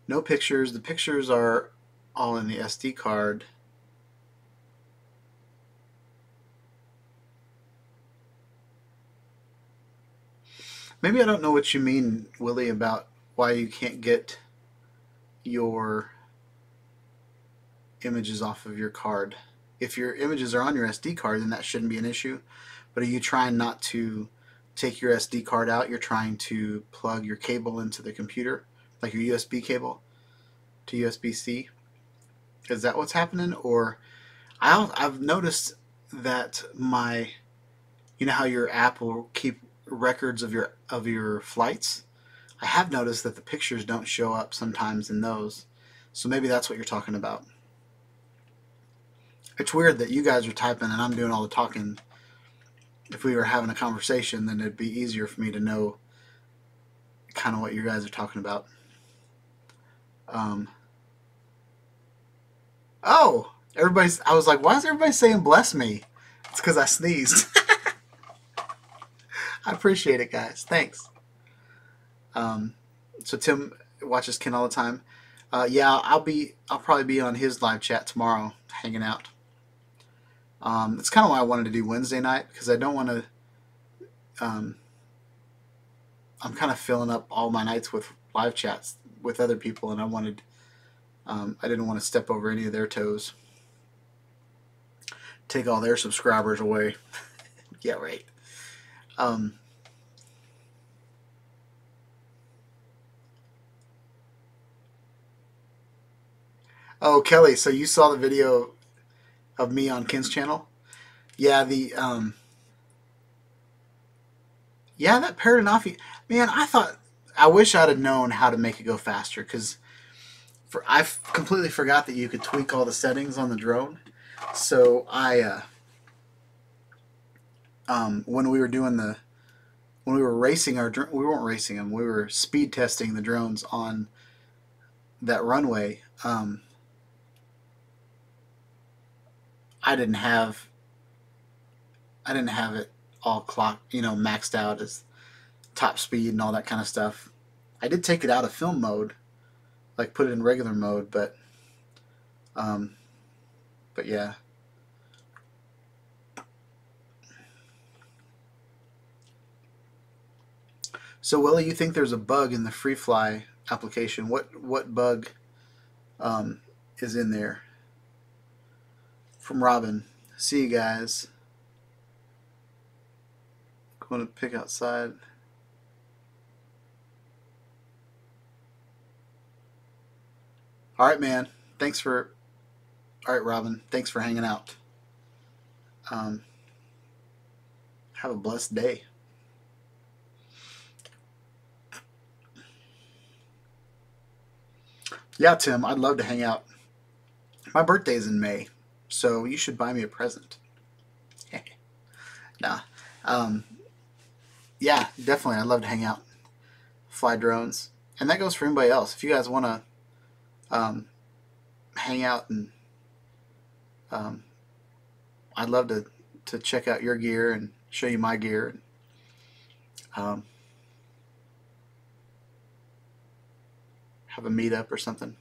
S1: No pictures. The pictures are all in the SD card. Maybe I don't know what you mean, Willie, about why you can't get your images off of your card. If your images are on your SD card, then that shouldn't be an issue. But are you trying not to take your SD card out? You're trying to plug your cable into the computer, like your USB cable to USB-C? Is that what's happening? Or I've noticed that you know how your app will keep records of your flights? I have noticed that the pictures don't show up sometimes in those. So maybe that's what you're talking about. It's weird that you guys are typing and I'm doing all the talking. If we were having a conversation, then it'd be easier for me to know kind of what you guys are talking about. Oh, I was like, why is everybody saying bless me? It's because I sneezed. I appreciate it, guys. Thanks. So Tim watches Ken all the time. Yeah, I'll probably be on his live chat tomorrow, hanging out. It's kind of why I wanted to do Wednesday night, because I don't want to. I'm kind of filling up all my nights with live chats with other people, and I didn't want to step over any of their toes, take all their subscribers away. Yeah, right. Oh, Kelly, so you saw the video of me on Ken's channel? Yeah, that Paradenofi, man, I wish I'd have known how to make it go faster, because I completely forgot that you could tweak all the settings on the drone. So when we were racing we weren't racing them, we were speed testing the drones on that runway. I didn't have it all clocked, maxed out as top speed and all that kind of stuff. I did take it out of film mode, like put it in regular mode, but yeah. So Willie, you think there's a bug in the FreeFly application. What bug is in there? From Robin. See you guys. Going to pick outside. All right, man. Thanks for. All right, Robin. Thanks for hanging out. Have a blessed day. Yeah, Tim. I'd love to hang out. My birthday's in May, so you should buy me a present. Nah. Um, yeah, definitely. I'd love to hang out, fly drones, and that goes for anybody else. If you guys want to hang out, and I'd love to check out your gear and show you my gear. Um, have a meetup or something.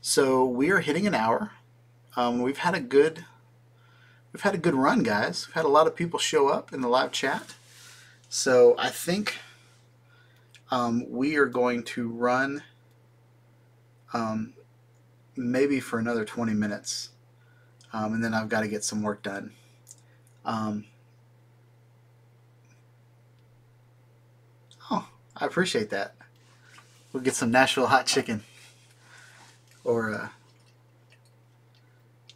S1: So we are hitting an hour. We've had a good run, guys. We've had a lot of people show up in the live chat. So I think we are going to run maybe for another 20 minutes. And then I've got to get some work done. Oh, I appreciate that. We'll get some Nashville hot chicken. Or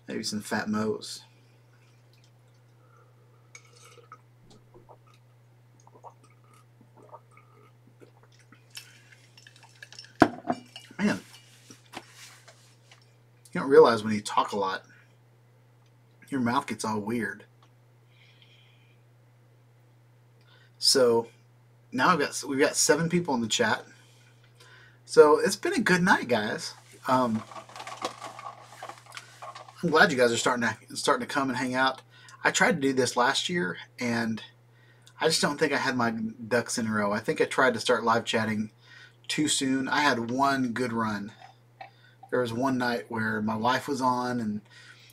S1: maybe some Fat Moe's. Man, you don't realize when you talk a lot, your mouth gets all weird. So now we've got 7 people in the chat. So it's been a good night, guys. I'm glad you guys are starting to come and hang out. I tried to do this last year, and I just don't think I had my ducks in a row. I think I tried to start live chatting too soon. I had one good run. There was one night where my wife was on, and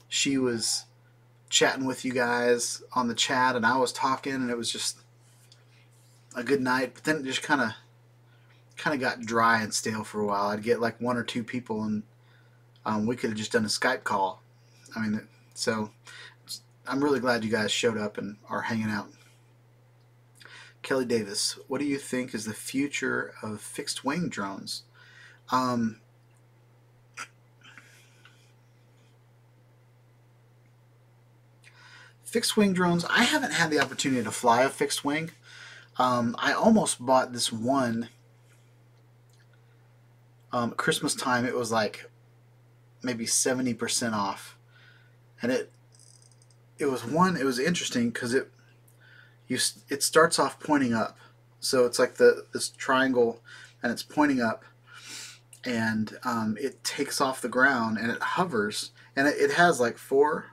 S1: she was chatting with you guys on the chat, and I was talking, and it was just a good night. But then it just kind of got dry and stale for a while. I'd get like 1 or 2 people, and we could have just done a Skype call. I mean, so I'm really glad you guys showed up and are hanging out. Kelly Davis, what do you think is the future of fixed wing drones? Fixed wing drones, I haven't had the opportunity to fly a fixed wing. I almost bought this one Christmas time. It was like maybe 70% off, and it was interesting because it starts off pointing up, so it's like this triangle, and it's pointing up, and it takes off the ground and it hovers, and it has like 4,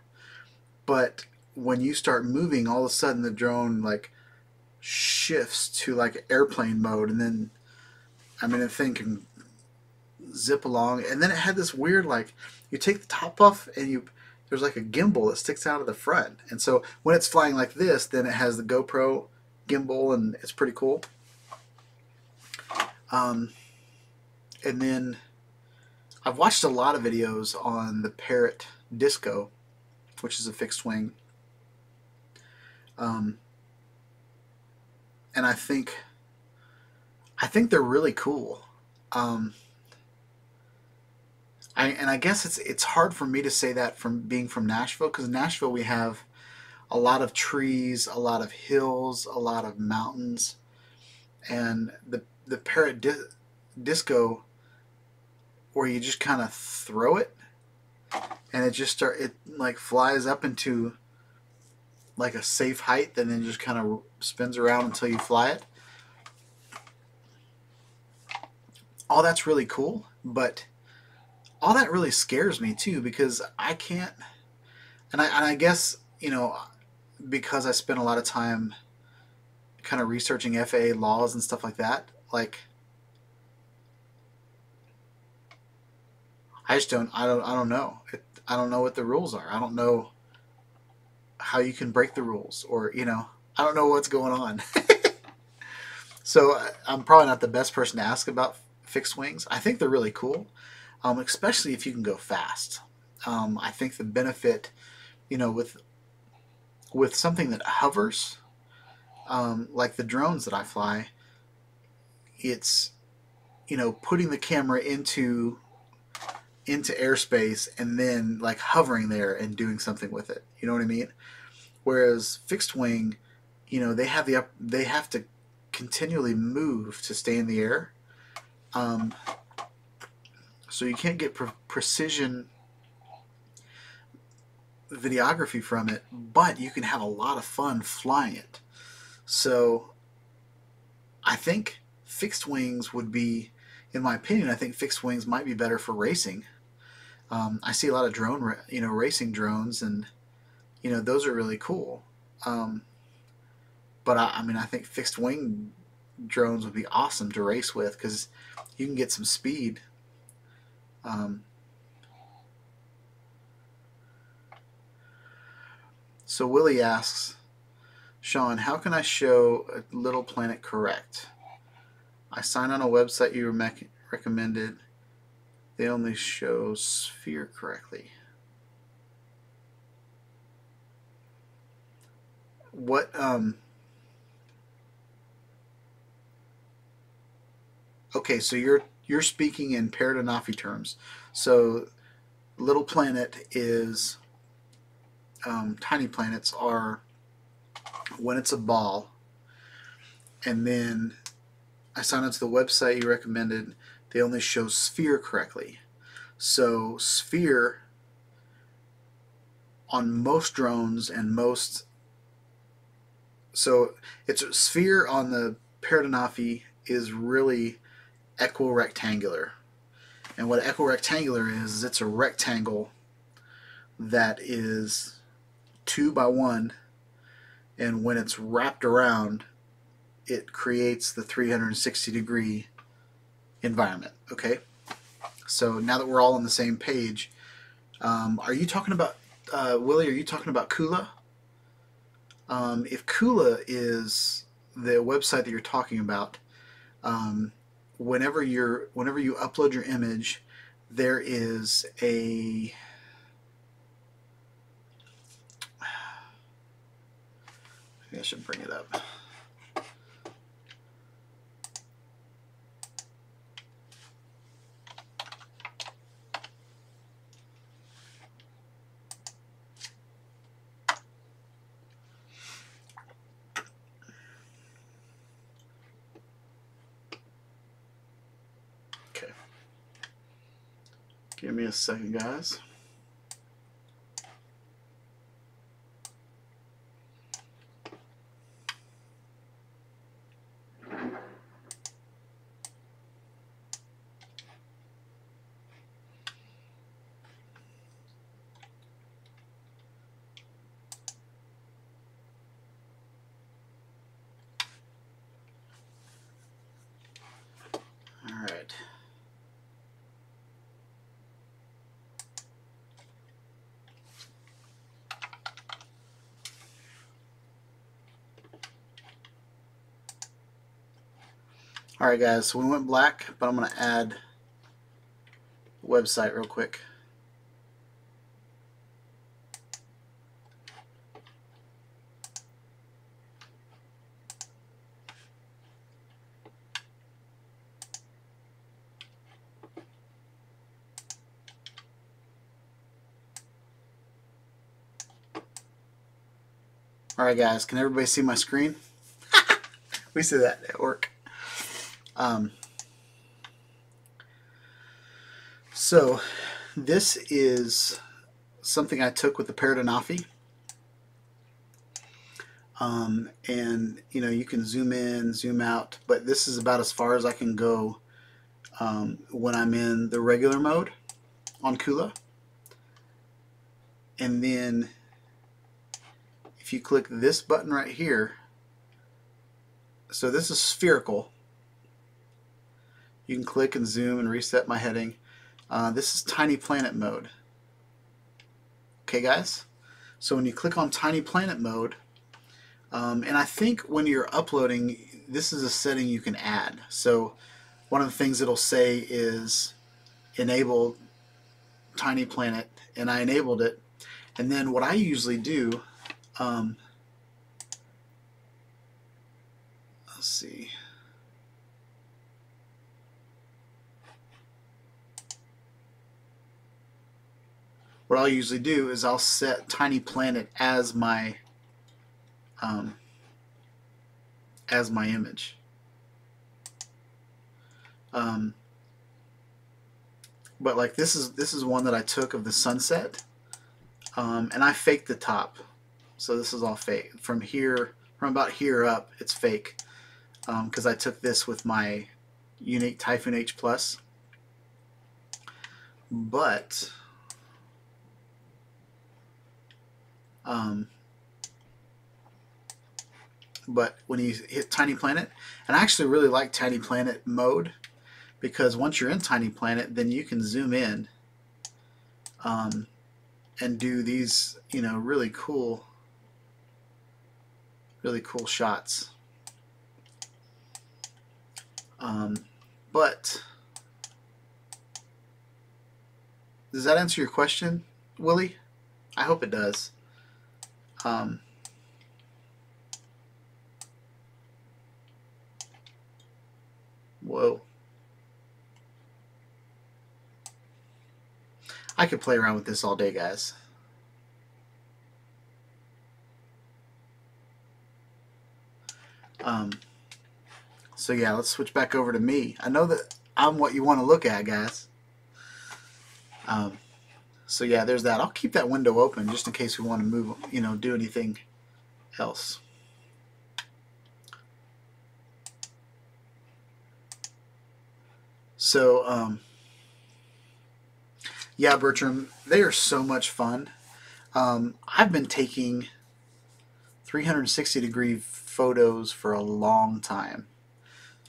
S1: but when you start moving, all of a sudden the drone like shifts to like airplane mode, and then I mean the thing can zip along, and then it had this weird, like, you take the top off and there's like a gimbal that sticks out of the front, and so when it's flying like this, then it has the GoPro gimbal, and it's pretty cool. And then I've watched a lot of videos on the Parrot Disco, which is a fixed wing, and I think they're really cool. I guess it's hard for me to say that from being from Nashville, because in Nashville we have a lot of trees, a lot of hills, a lot of mountains, and the Parrot Disco, where you just kind of throw it, and it like flies up into like a safe height, and then just kind of spins around until you fly it. All that's really cool, but all that really scares me too, because I can't, and I guess, you know, because I spent a lot of time kind of researching FAA laws and stuff like that, like I don't know. I don't know what the rules are. I don't know how you can break the rules, or, you know, I don't know what's going on. So I'm probably not the best person to ask about fixed wings. I think they're really cool, especially if you can go fast. I think the benefit, with something that hovers, like the drones that I fly, it's putting the camera into airspace and then like hovering there and doing something with it. You know what I mean? Whereas fixed wing, they have to continually move to stay in the air. So you can't get precision videography from it, but you can have a lot of fun flying it. So I think fixed wings would be, in my opinion, I think fixed wings might be better for racing. I see a lot of racing drones, and those are really cool. But I mean, I think fixed wing drones would be awesome to race with because you can get some speed. So Willie asks, Shawn, how can I show a little planet correct? I signed on a website you recommended. They only show sphere correctly. What Okay, so you're speaking in Paradenofi terms. So little planet is tiny planets are when it's a ball, and then I signed onto the website you recommended. They only show sphere correctly. So sphere on most drones and it's a sphere on the Paradenofi is really equirectangular. And what equirectangular is it's a rectangle that is 2 by 1, and when it's wrapped around, it creates the 360-degree environment. Okay, so now that we're all on the same page, are you talking about Willie? Are you talking about Kula? If Kula is the website that you're talking about, whenever you upload your image, there is a maybe I should bring it up. Okay. Give me a second, guys. All right. All right, guys, so we went black, but I'm going to add the website real quick. All right, guys, can everybody see my screen? We see that at work. So this is something I took with the Paradenofi. And you can zoom in, zoom out, but this is about as far as I can go when I'm in the regular mode on Kula. And then if you click this button right here, so this is spherical. You can click and zoom and reset my heading. This is tiny planet mode. Okay, guys? So when you click on tiny planet mode, and I think when you're uploading, this is a setting you can add. So one of the things it'll say is enable Tiny Planet, and I enabled it. And then what I usually do, let's see. What I'll usually do is I'll set Tiny Planet as my image. But like this is one that I took of the sunset, and I faked the top, so this is all fake. From about here up, it's fake, because I took this with my Unique Typhoon H Plus. But when you hit Tiny Planet, and I actually really like Tiny Planet mode, because once you're in Tiny Planet, then you can zoom in and do these, you know, really cool shots. But does that answer your question, Willie? I hope it does. Whoa. I could play around with this all day, guys. So yeah, let's switch back over to me. I know that I'm what you want to look at, guys. So yeah, there's that. I'll keep that window open just in case we want to move, you know, do anything else. So yeah, Bertram, they are so much fun. I've been taking 360-degree photos for a long time.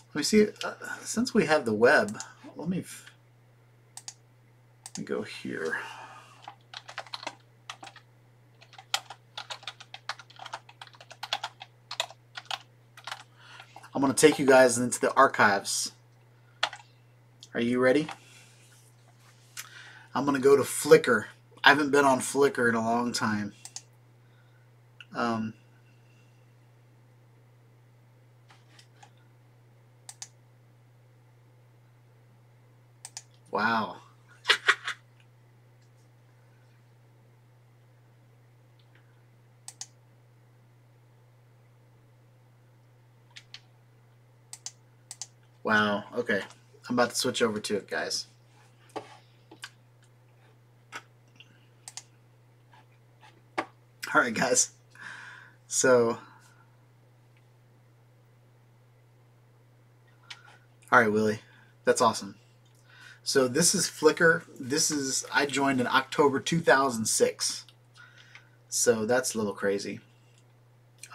S1: Let me see. Since we have the web, let me go here. I'm going to take you guys into the archives. Are you ready? I'm going to go to Flickr. I haven't been on Flickr in a long time. Wow. Wow. Okay. I'm about to switch over to it, guys. All right, guys. So, all right, Willie. That's awesome. So this is Flickr. I joined in October 2006. So that's a little crazy.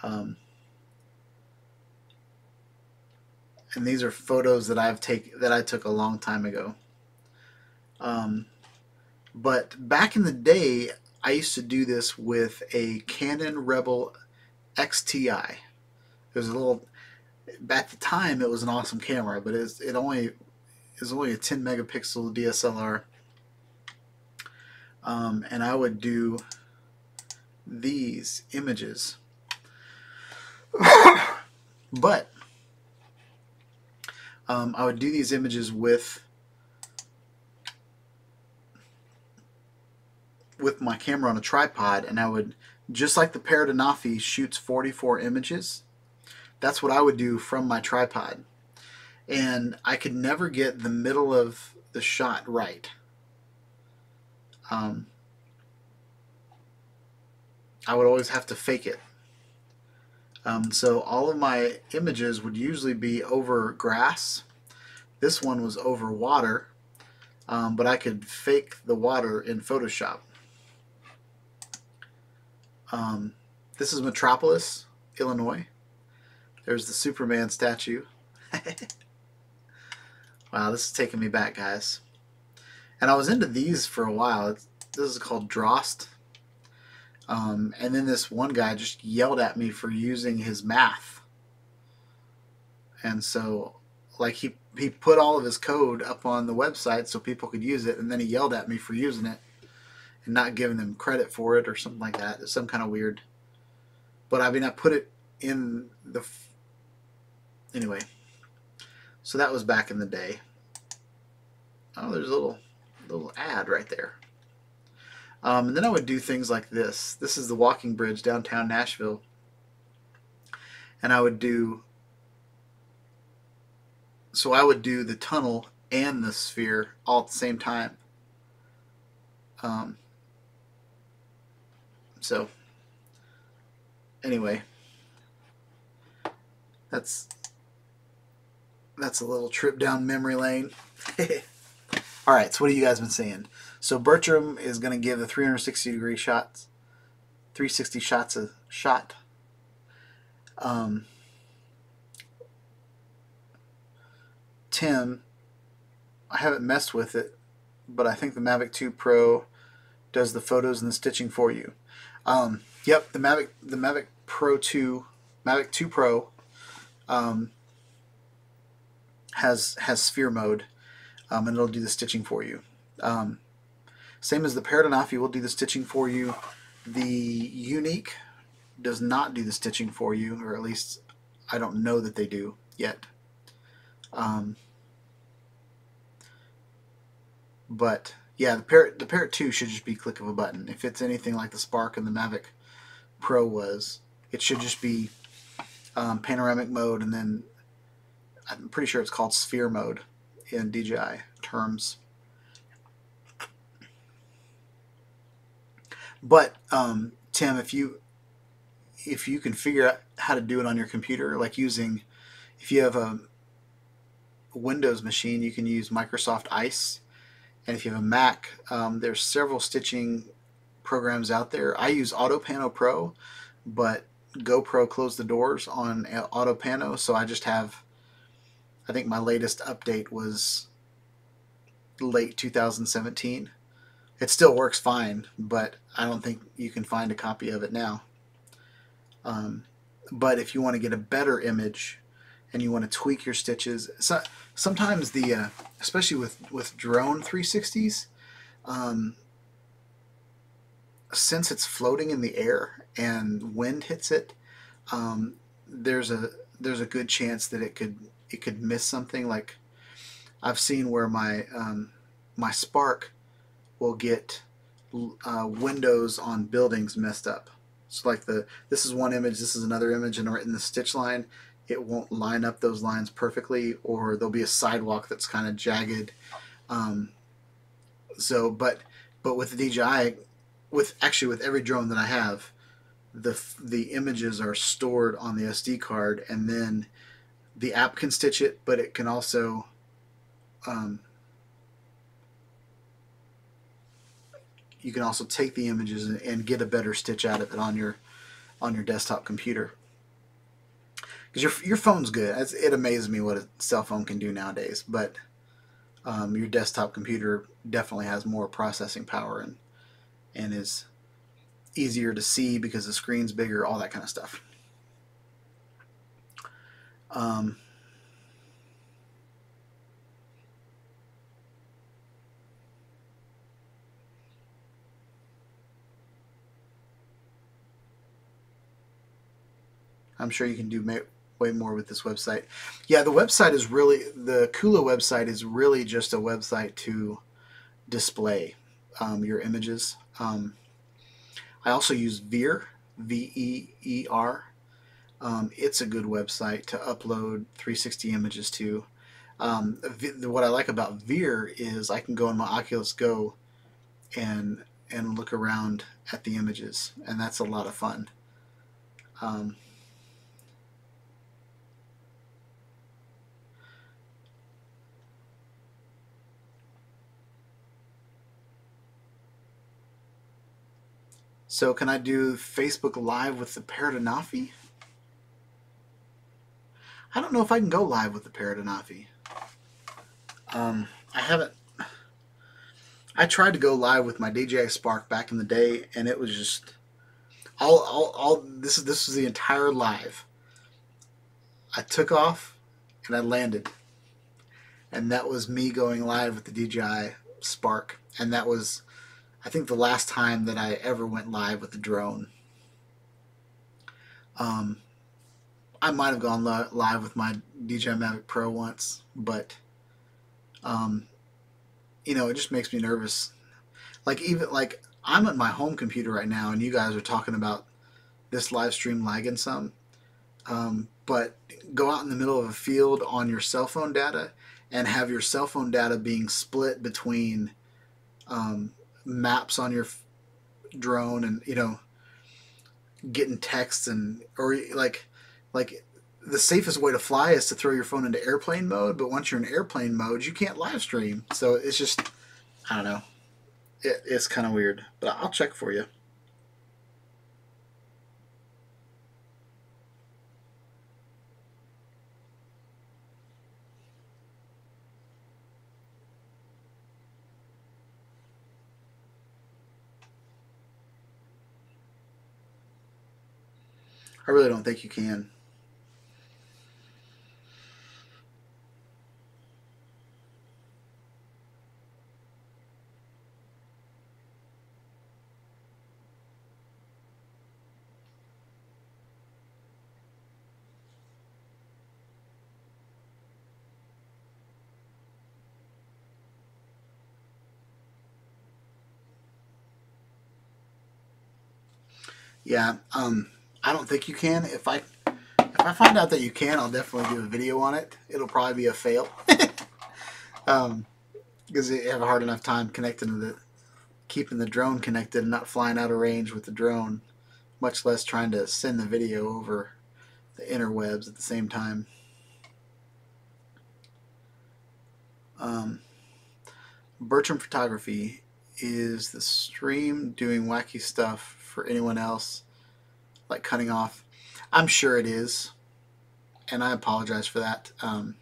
S1: And these are photos that I took a long time ago. But back in the day, I used to do this with a Canon Rebel XTI. It was a little, at the time it was an awesome camera, but it was only a 10 megapixel DSLR. And I would do these images. But I would do these images with my camera on a tripod, and I would, just like the Paradenofi shoots 44 images, that's what I would do from my tripod. And I could never get the middle of the shot right. I would always have to fake it. So all of my images would usually be over grass. This one was over water, but I could fake the water in Photoshop. This is Metropolis, Illinois. There's the Superman statue. Wow, this is taking me back, guys. And I was into these for a while. This is called Drost. And then this one guy just yelled at me for using his math. and so like he put all of his code up on the website so people could use it, and then he yelled at me for using it and not giving them credit for it or something like that. It's some kind of weird. But I mean, I put it in the anyway. So that was back in the day. Oh, there's a little ad right there. And then I would do things like this. This is the walking bridge downtown Nashville. And I would do, so I would do the tunnel and the sphere all at the same time. So anyway, that's a little trip down memory lane. All right, so what have you guys been saying? So Bertram is going to give the 360-degree shots, 360 shots a shot. Tim, I haven't messed with it, but I think the Mavic 2 Pro does the photos and the stitching for you. Yep, the Mavic Pro 2, Mavic 2 Pro has sphere mode, and it'll do the stitching for you. Same as the Paradenofi will do the stitching for you. The Unique does not do the stitching for you, or at least I don't know that they do yet. But yeah, the Parrot 2 should just be click of a button. If it's anything like the Spark and the Mavic Pro was, it should just be panoramic mode, and then I'm pretty sure it's called sphere mode in DJI terms. But Tim, if you can figure out how to do it on your computer, like using, if you have a Windows machine, you can use Microsoft Ice, and if you have a Mac, there's several stitching programs out there. I use AutoPano Pro, but GoPro closed the doors on AutoPano, so I just have, I think my latest update was late 2017. It still works fine, but I don't think you can find a copy of it now. But if you want to get a better image and you want to tweak your stitches, so sometimes the especially with drone 360s, since it's floating in the air and wind hits it, there's a good chance that it could miss something. Like I've seen where my my Spark will get windows on buildings messed up. So like this is one image, this is another image, and in the stitch line, it won't line up those lines perfectly, or there'll be a sidewalk that's kind of jagged. So, but with the DJI, with every drone that I have, the images are stored on the SD card, and then the app can stitch it, but it can also you can also take the images and get a better stitch out of it on your desktop computer. Because your phone's good. It amazes me what a cell phone can do nowadays, but your desktop computer definitely has more processing power and is easier to see because the screen's bigger, all that kind of stuff. I'm sure you can do way more with this website. Yeah, the website is really, the Kula website is really just a website to display your images. I also use Veer, V-E-E-R. It's a good website to upload 360 images to. What I like about Veer is I can go on my Oculus Go and look around at the images, and that's a lot of fun. So can I do Facebook Live with the Paradenofi? I don't know if I can go live with the Paradenofi. I haven't. I tried to go live with my DJI Spark back in the day, and it was just this was the entire live. I took off, and I landed. And that was me going live with the DJI Spark. And that was, I think, the last time that I ever went live with the drone. I might have gone live with my DJI Mavic Pro once, but you know, it just makes me nervous. Like, even like, I'm at my home computer right now, and you guys are talking about this live stream lagging some. But go out in the middle of a field on your cell phone data and have your cell phone data being split between maps on your drone, and, you know, getting texts, and or like the safest way to fly is to throw your phone into airplane mode, but once you're in airplane mode, you can't live stream. So it's just, I don't know, it's kind of weird, but I'll check for you. I really don't think you can. Yeah, I don't think you can. If I find out that you can, I'll definitely do a video on it. It'll probably be a fail, because you have a hard enough time connecting to keeping the drone connected and not flying out of range with the drone, much less trying to send the video over the interwebs at the same time. Bertram Photography, is the stream doing wacky stuff for anyone else, like cutting off? I'm sure it is, and I apologize for that. I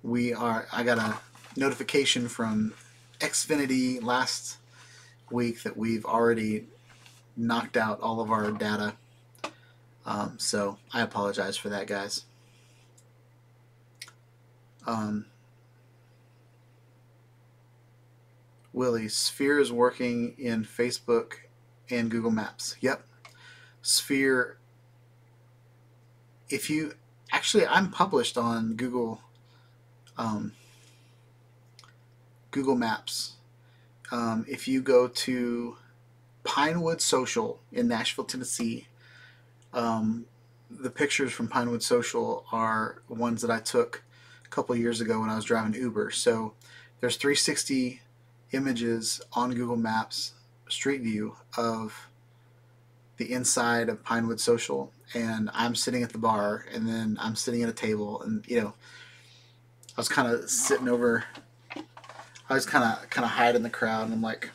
S1: got a notification from Xfinity last week that we've already knocked out all of our data. So I apologize for that, guys. Willie, Sphere is working in Facebook and Google Maps. Yep. Sphere, if you, actually, I'm published on Google Maps. If you go to Pinewood Social in Nashville, Tennessee, the pictures from Pinewood Social are ones that I took a couple of years ago when I was driving Uber. So there's 360 images on Google Maps Street View of the inside of Pinewood Social, and I'm sitting at the bar, and then I'm sitting at a table, and, you know, I was kind of sitting over, I was kind of hiding in the crowd, and I'm like,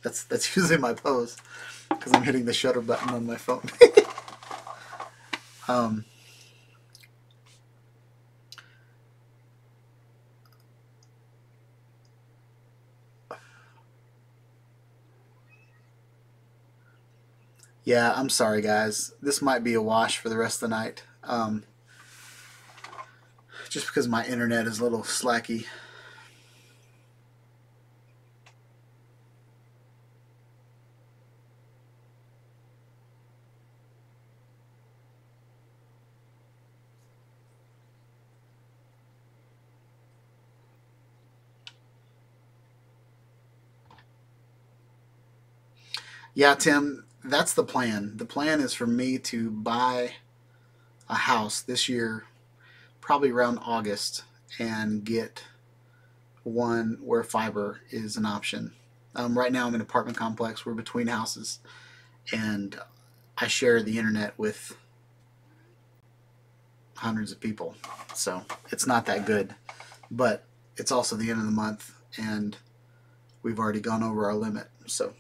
S1: that's usually my pose, because I'm hitting the shutter button on my phone. Yeah, I'm sorry, guys. This might be a wash for the rest of the night. Just because my internet is a little slacky. Yeah, Tim, that's the plan. The plan is for me to buy a house this year, probably around August, and get one where fiber is an option. Right now, I'm in an apartment complex. We're between houses, and I share the internet with hundreds of people. So it's not that good. But it's also the end of the month, and we've already gone over our limit. So.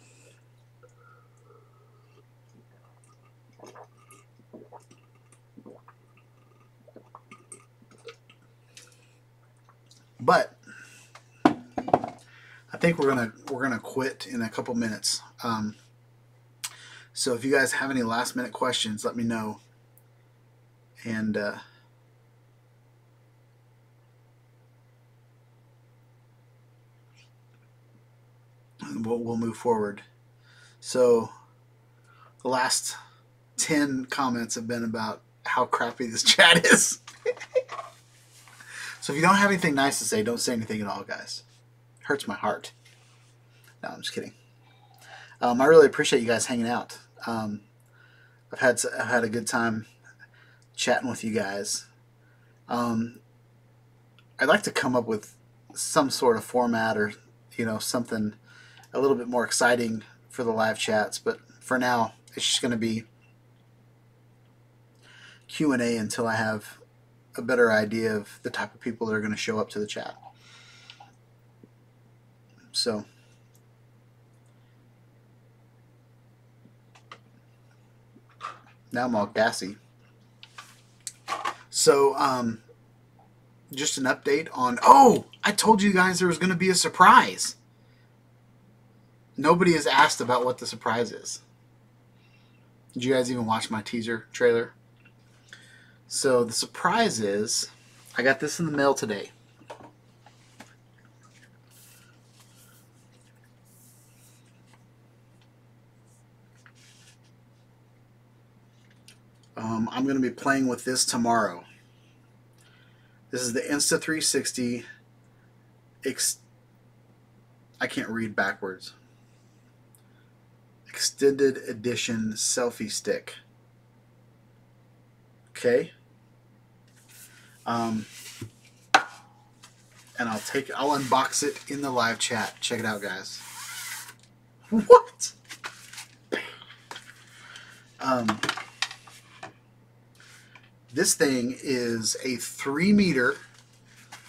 S1: But I think we're gonna quit in a couple minutes. So if you guys have any last minute questions, let me know, and we'll move forward. So the last 10 comments have been about how crappy this chat is. So if you don't have anything nice to say, don't say anything at all, guys. It hurts my heart. No, I'm just kidding. I really appreciate you guys hanging out. I've had a good time chatting with you guys. I'd like to come up with some sort of format, or something a little bit more exciting for the live chats, but for now it's just going to be Q&A until I have a better idea of the type of people that are going to show up to the chat. So now I'm all gassy. So just an update on, I told you guys there was going to be a surprise. Nobody has asked about what the surprise is. Did you guys even watch my teaser trailer? So the surprise is, I got this in the mail today. I'm going to be playing with this tomorrow. This is the Insta360 I can't read backwards. Extended Edition Selfie Stick. Okay. And I'll unbox it in the live chat. Check it out, guys. What? This thing is a 3 meter,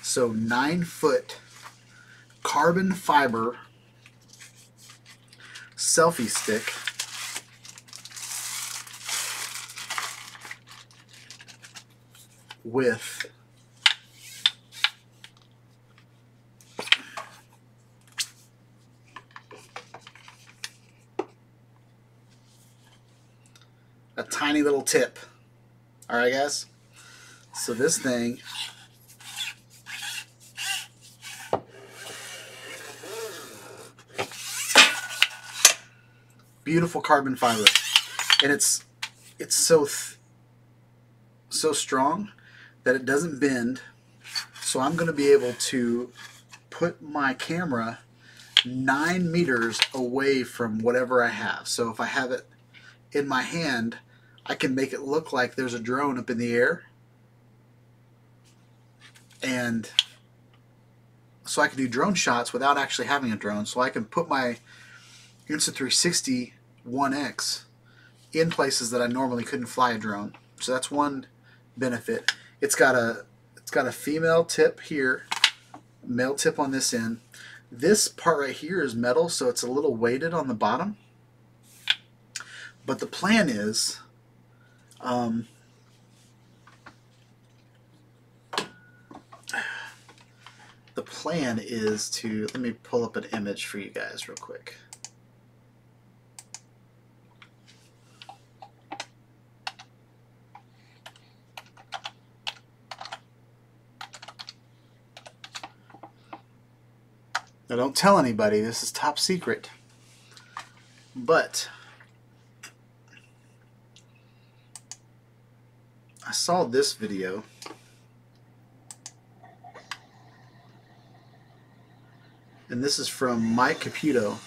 S1: so 9 foot carbon fiber selfie stick with a tiny little tip. All right, guys. So this thing beautiful carbon fiber, and it's so strong that it doesn't bend. So I'm going to be able to put my camera 9 meters away from whatever I have. So if I have it in my hand, I can make it look like there's a drone up in the air, and so I can do drone shots without actually having a drone. So I can put my Insta360 1X in places that I normally couldn't fly a drone. So that's one benefit. It's got a female tip here, male tip on this end. This part right here is metal, so it's a little weighted on the bottom. But the plan is, to, let me pull up an image for you guys real quick. Now don't tell anybody, this is top secret. But I saw this video. And this is from Mike Caputo.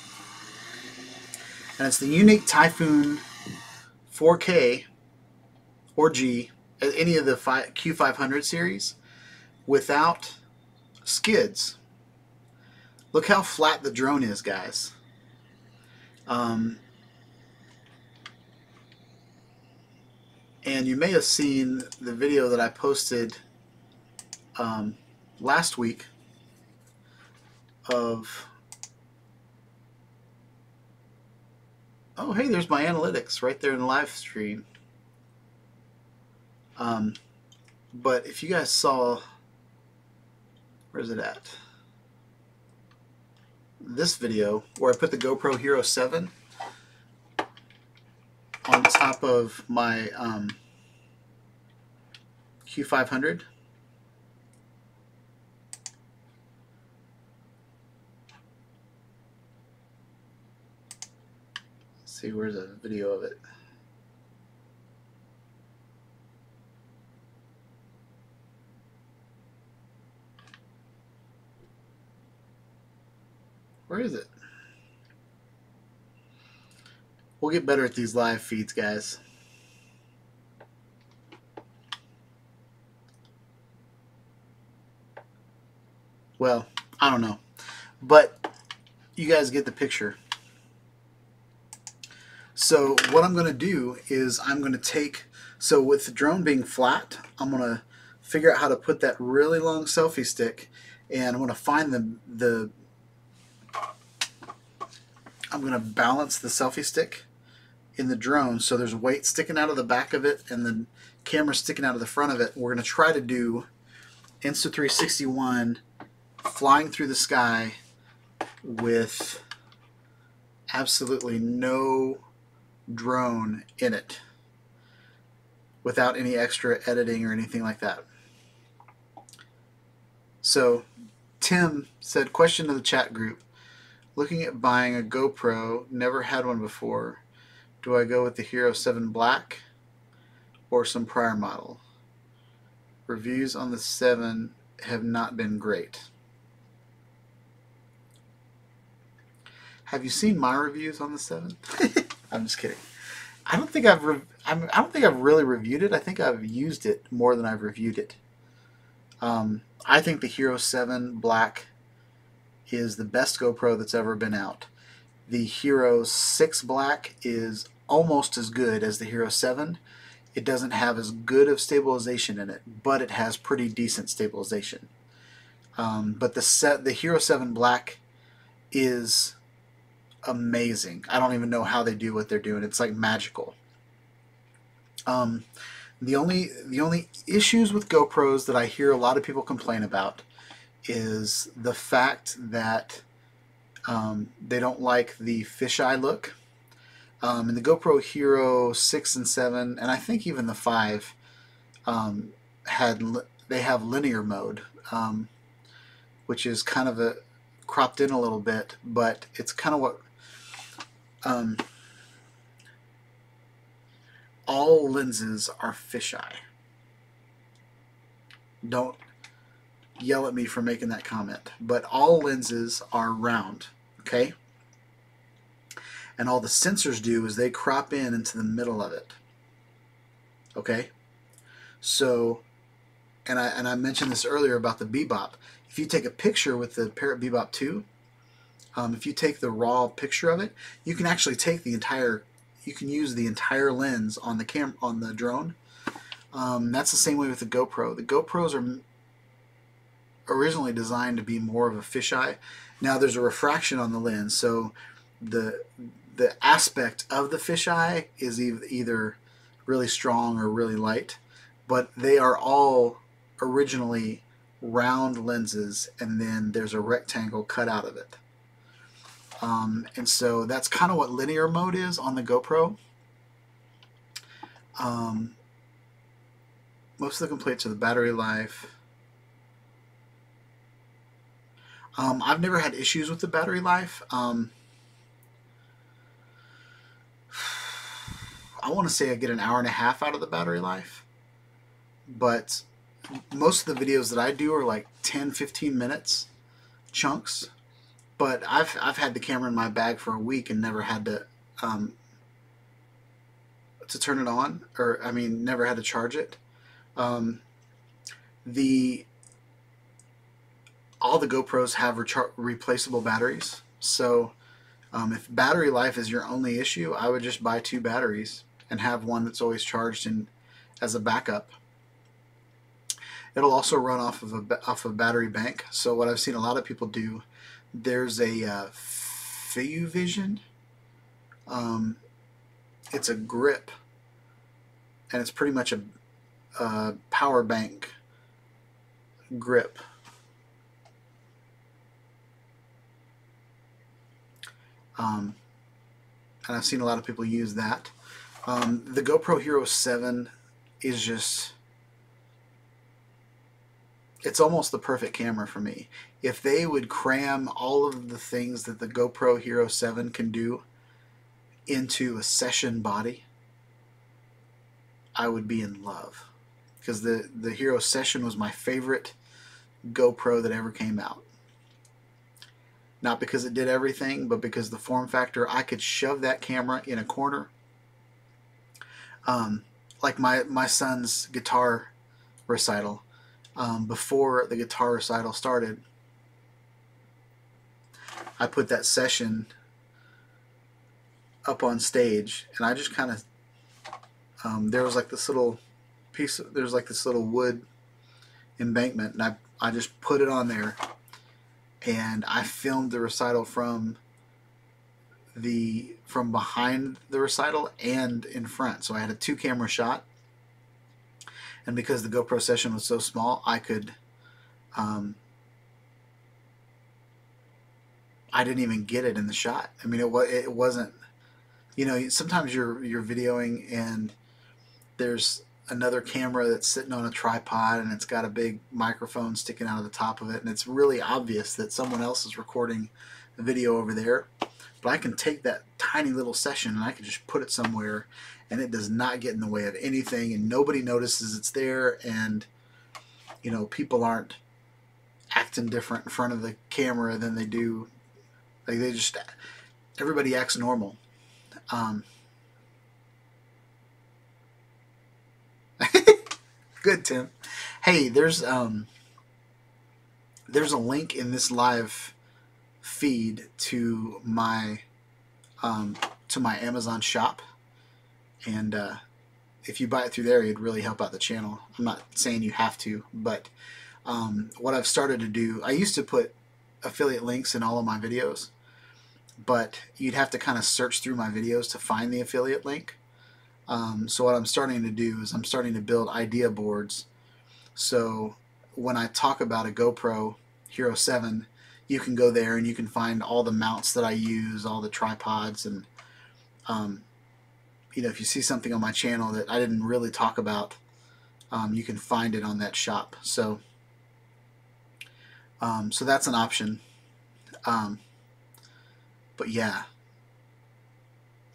S1: And it's the Unique Typhoon 4K or G, any of the Q500 series, without skids. Look how flat the drone is, guys. And you may have seen the video that I posted last week of, oh hey, there's my analytics right there in the live stream. But if you guys saw, where's it at? This video where I put the GoPro Hero 7 on top of my Q500. Let's see, where's a video of it? Where is it? We'll get better at these live feeds, guys. Well, I don't know. But you guys get the picture. So what I'm going to do is I'm going to take, so with the drone being flat, I'm going to figure out how to put that really long selfie stick, and I'm going to find I'm going to balance the selfie stick in the drone so there's weight sticking out of the back of it and the camera sticking out of the front of it. We're going to try to do Insta361 flying through the sky with absolutely no drone in it, without any extra editing or anything like that. So Tim said, question to the chat group, looking at buying a GoPro, never had one before. Do I go with the Hero 7 Black or some prior model? Reviews on the 7 have not been great. Have you seen my reviews on the 7? I'm just kidding. I don't think I've really reviewed it. I think I've used it more than I've reviewed it. I think the Hero 7 Black is the best GoPro that's ever been out. The Hero 6 Black is almost as good as the Hero 7. It doesn't have as good of stabilization in it, but it has pretty decent stabilization. But the Hero 7 Black is amazing. I don't even know how they do what they're doing. It's like magical. The only issues with GoPros that I hear a lot of people complain about is the fact that they don't like the fisheye look. And the GoPro Hero 6 and 7, and I think even the 5, they have linear mode, which is kind of cropped in a little bit, but it's kind of what all lenses are fisheye. Don't yell at me for making that comment, but all lenses are round, okay? And all the sensors do is they crop in into the middle of it, okay? So, and I mentioned this earlier about the Bebop. If you take a picture with the Parrot Bebop 2, if you take the raw picture of it, you can actually take the entire, you can use the entire lens on the drone. That's the same way with the GoPro. The GoPros are originally designed to be more of a fisheye. Now there's a refraction on the lens, so the aspect of the fisheye is either really strong or really light, but they are all originally round lenses, and then there's a rectangle cut out of it. And so that's kind of what linear mode is on the GoPro. Most of the complaints are the battery life. I've never had issues with the battery life. I want to say I get an hour and a half out of the battery life, but most of the videos that I do are like 10-15 minutes chunks. But I've had the camera in my bag for a week and never had to turn it on, or I mean, never had to charge it. All the GoPros have replaceable batteries, so if battery life is your only issue, I would just buy 2 batteries and have one that's always charged as a backup. It'll also run off of a battery bank. So what I've seen a lot of people do, there's a Vision. It's a grip, and it's pretty much a power bank grip. And I've seen a lot of people use that. The GoPro Hero 7 is just it's almost the perfect camera for me. If they would cram all of the things that the GoPro Hero 7 can do into a session body, I would be in love. Because the Hero Session was my favorite GoPro that ever came out. Not because it did everything, but because the form factor, I could shove that camera in a corner. Like my son's guitar recital. Before the guitar recital started, I put that session up on stage, and I just kind of there was like this little piece. There's like this little wood embankment, and I just put it on there, and I filmed the recital from behind the recital and in front. So I had a 2-camera shot. And because the GoPro Session was so small, I could, I didn't even get it in the shot. I mean, it wasn't, you know, sometimes you're videoing and there's another camera that's sitting on a tripod and it's got a big microphone sticking out of the top of it, and it's really obvious that someone else is recording the video over there. But I can take that tiny little session and I can just put it somewhere, and it does not get in the way of anything, and nobody notices it's there, and you know, people aren't acting different in front of the camera than they do. Like, they just, everybody acts normal. Good, Tim. Hey, there's a link in this live feed to my Amazon shop, and if you buy it through there, it'd really help out the channel. I'm not saying you have to, but what I've started to do, I used to put affiliate links in all of my videos, but you'd have to kind of search through my videos to find the affiliate link. So what I'm starting to do is I'm starting to build idea boards. So when I talk about a GoPro Hero 7, you can go there and you can find all the mounts that I use, all the tripods, and you know, if you see something on my channel that I didn't really talk about, you can find it on that shop. So so that's an option. But yeah,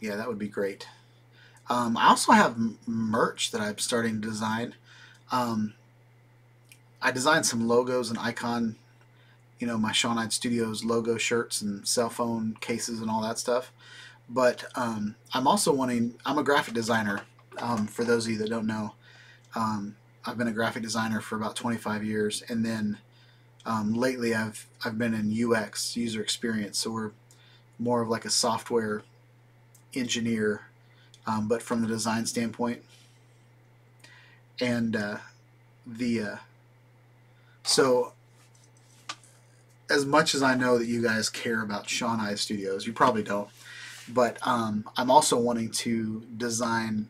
S1: that would be great. I also have merch that I'm starting to design. I designed some logos and icon, you know, my Shawn Ide Studios logo shirts and cell phone cases and all that stuff. But I'm also I'm a graphic designer, for those of you that don't know. I've been a graphic designer for about 25 years, and then lately I've been in UX, user experience, so we're more of like a software engineer, but from the design standpoint. And so as much as I know that you guys care about Shawn Ide Studios, you probably don't, but I'm also wanting to design,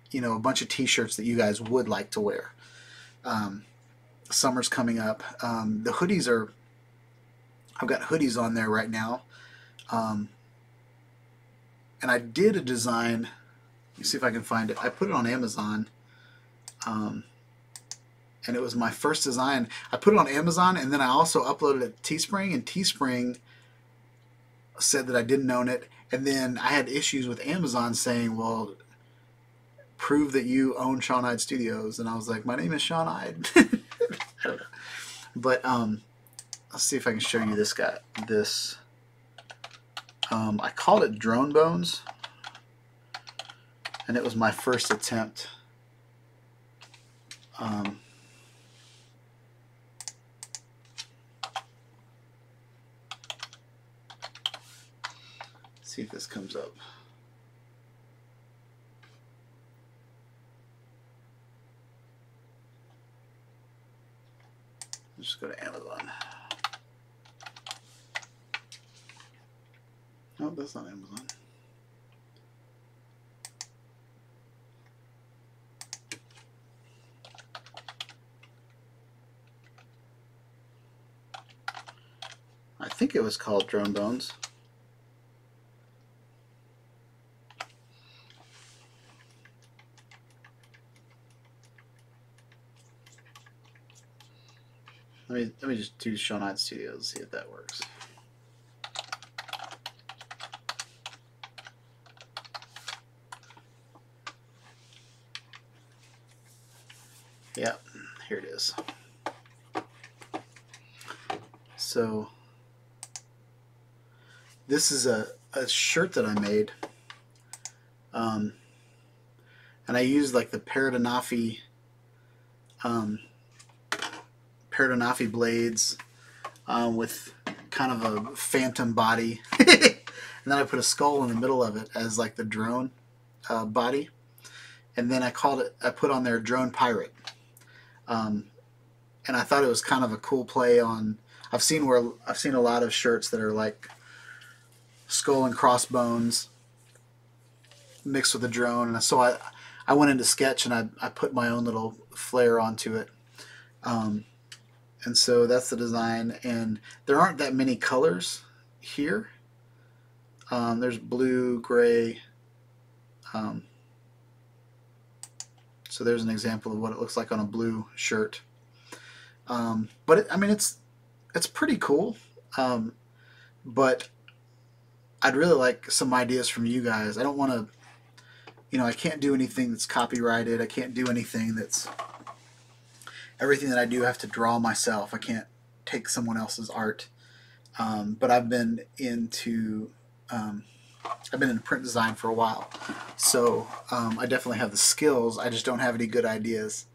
S1: you know, a bunch of t-shirts that you guys would like to wear. Summer's coming up. The hoodies are, I've got hoodies on there right now. And I did a design, let me see if I can find it. I put it on Amazon, and it was my first design. I put it on Amazon, and then I also uploaded it to Teespring, and Teespring said that I didn't own it. And then I had issues with Amazon saying, well, prove that you own Shawn Ide Studios. And I was like, my name is Shawn Ide. I don't know. But let's see if I can show you this guy. This, I called it Drone Bones, and it was my first attempt. See if this comes up. Just go to Amazon. No, that's not Amazon. I think it was called Drone Bones. Let me just do Shawn Ide Studios, see if that works. Yeah, here it is. So this is a shirt that I made, and I used like the Paradenofi blades with kind of a phantom body, and then I put a skull in the middle of it as like the drone body, and then I put on there Drone Pirate, and I thought it was kind of a cool play on. I've seen a lot of shirts that are like skull and crossbones mixed with a drone, and so I went into Sketch and I put my own little flair onto it, and so that's the design. And there aren't that many colors here. There's blue, gray. So there's an example of what it looks like on a blue shirt. But I mean, it's pretty cool. But I'd really like some ideas from you guys. I don't want to, I can't do anything that's copyrighted. I can't do anything that's, everything that I do I have to draw myself. I can't take someone else's art. But I've been into print design for a while. So I definitely have the skills. I just don't have any good ideas.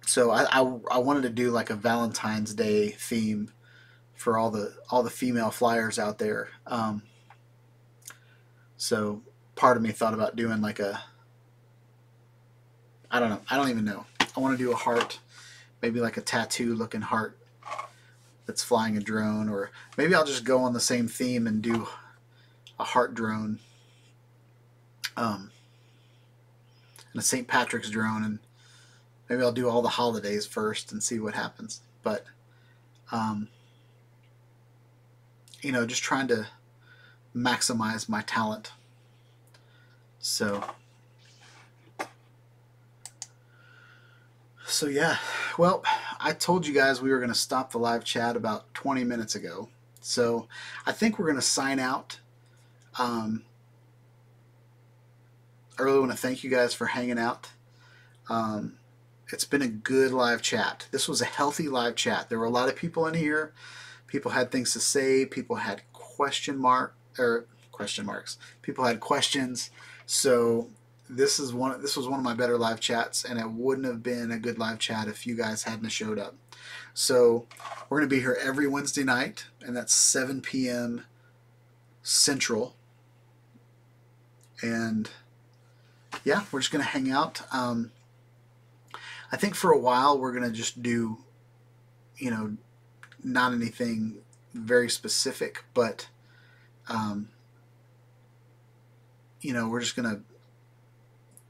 S1: So I wanted to do like a Valentine's Day theme for all the female flyers out there. So part of me thought about doing like I don't know. I don't even know. I want to do a heart, maybe like a tattoo looking heart that's flying a drone, or maybe I'll just go on the same theme and do a heart drone, and a St. Patrick's drone, and maybe I'll do all the holidays first and see what happens. But just trying to maximize my talent. So yeah, well, I told you guys we were going to stop the live chat about 20 minutes ago. So I think we're going to sign out. I really want to thank you guys for hanging out. It's been a good live chat. This was a healthy live chat. There were a lot of people in here. People had things to say. People had question marks. People had questions. So this was one of my better live chats, and it wouldn't have been a good live chat if you guys hadn't showed up. So we're going to be here every Wednesday night, and that's 7 p.m. Central. And yeah, we're just going to hang out. I think for a while we're going to just do, not anything very specific, but, we're just going to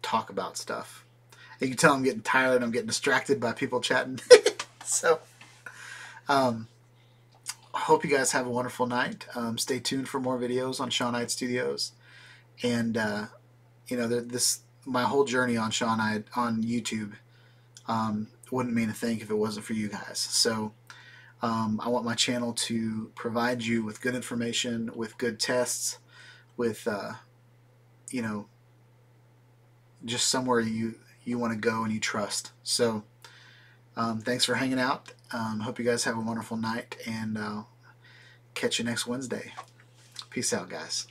S1: talk about stuff. You can tell I'm getting tired. I'm getting distracted by people chatting. So, I hope you guys have a wonderful night. Stay tuned for more videos on Shawn Ide Studios. And, my whole journey on Shawn Ide on YouTube wouldn't mean a thing if it wasn't for you guys. So I want my channel to provide you with good information, with good tests, with just somewhere you want to go and you trust. So thanks for hanging out. Hope you guys have a wonderful night, and catch you next Wednesday. Peace out, guys.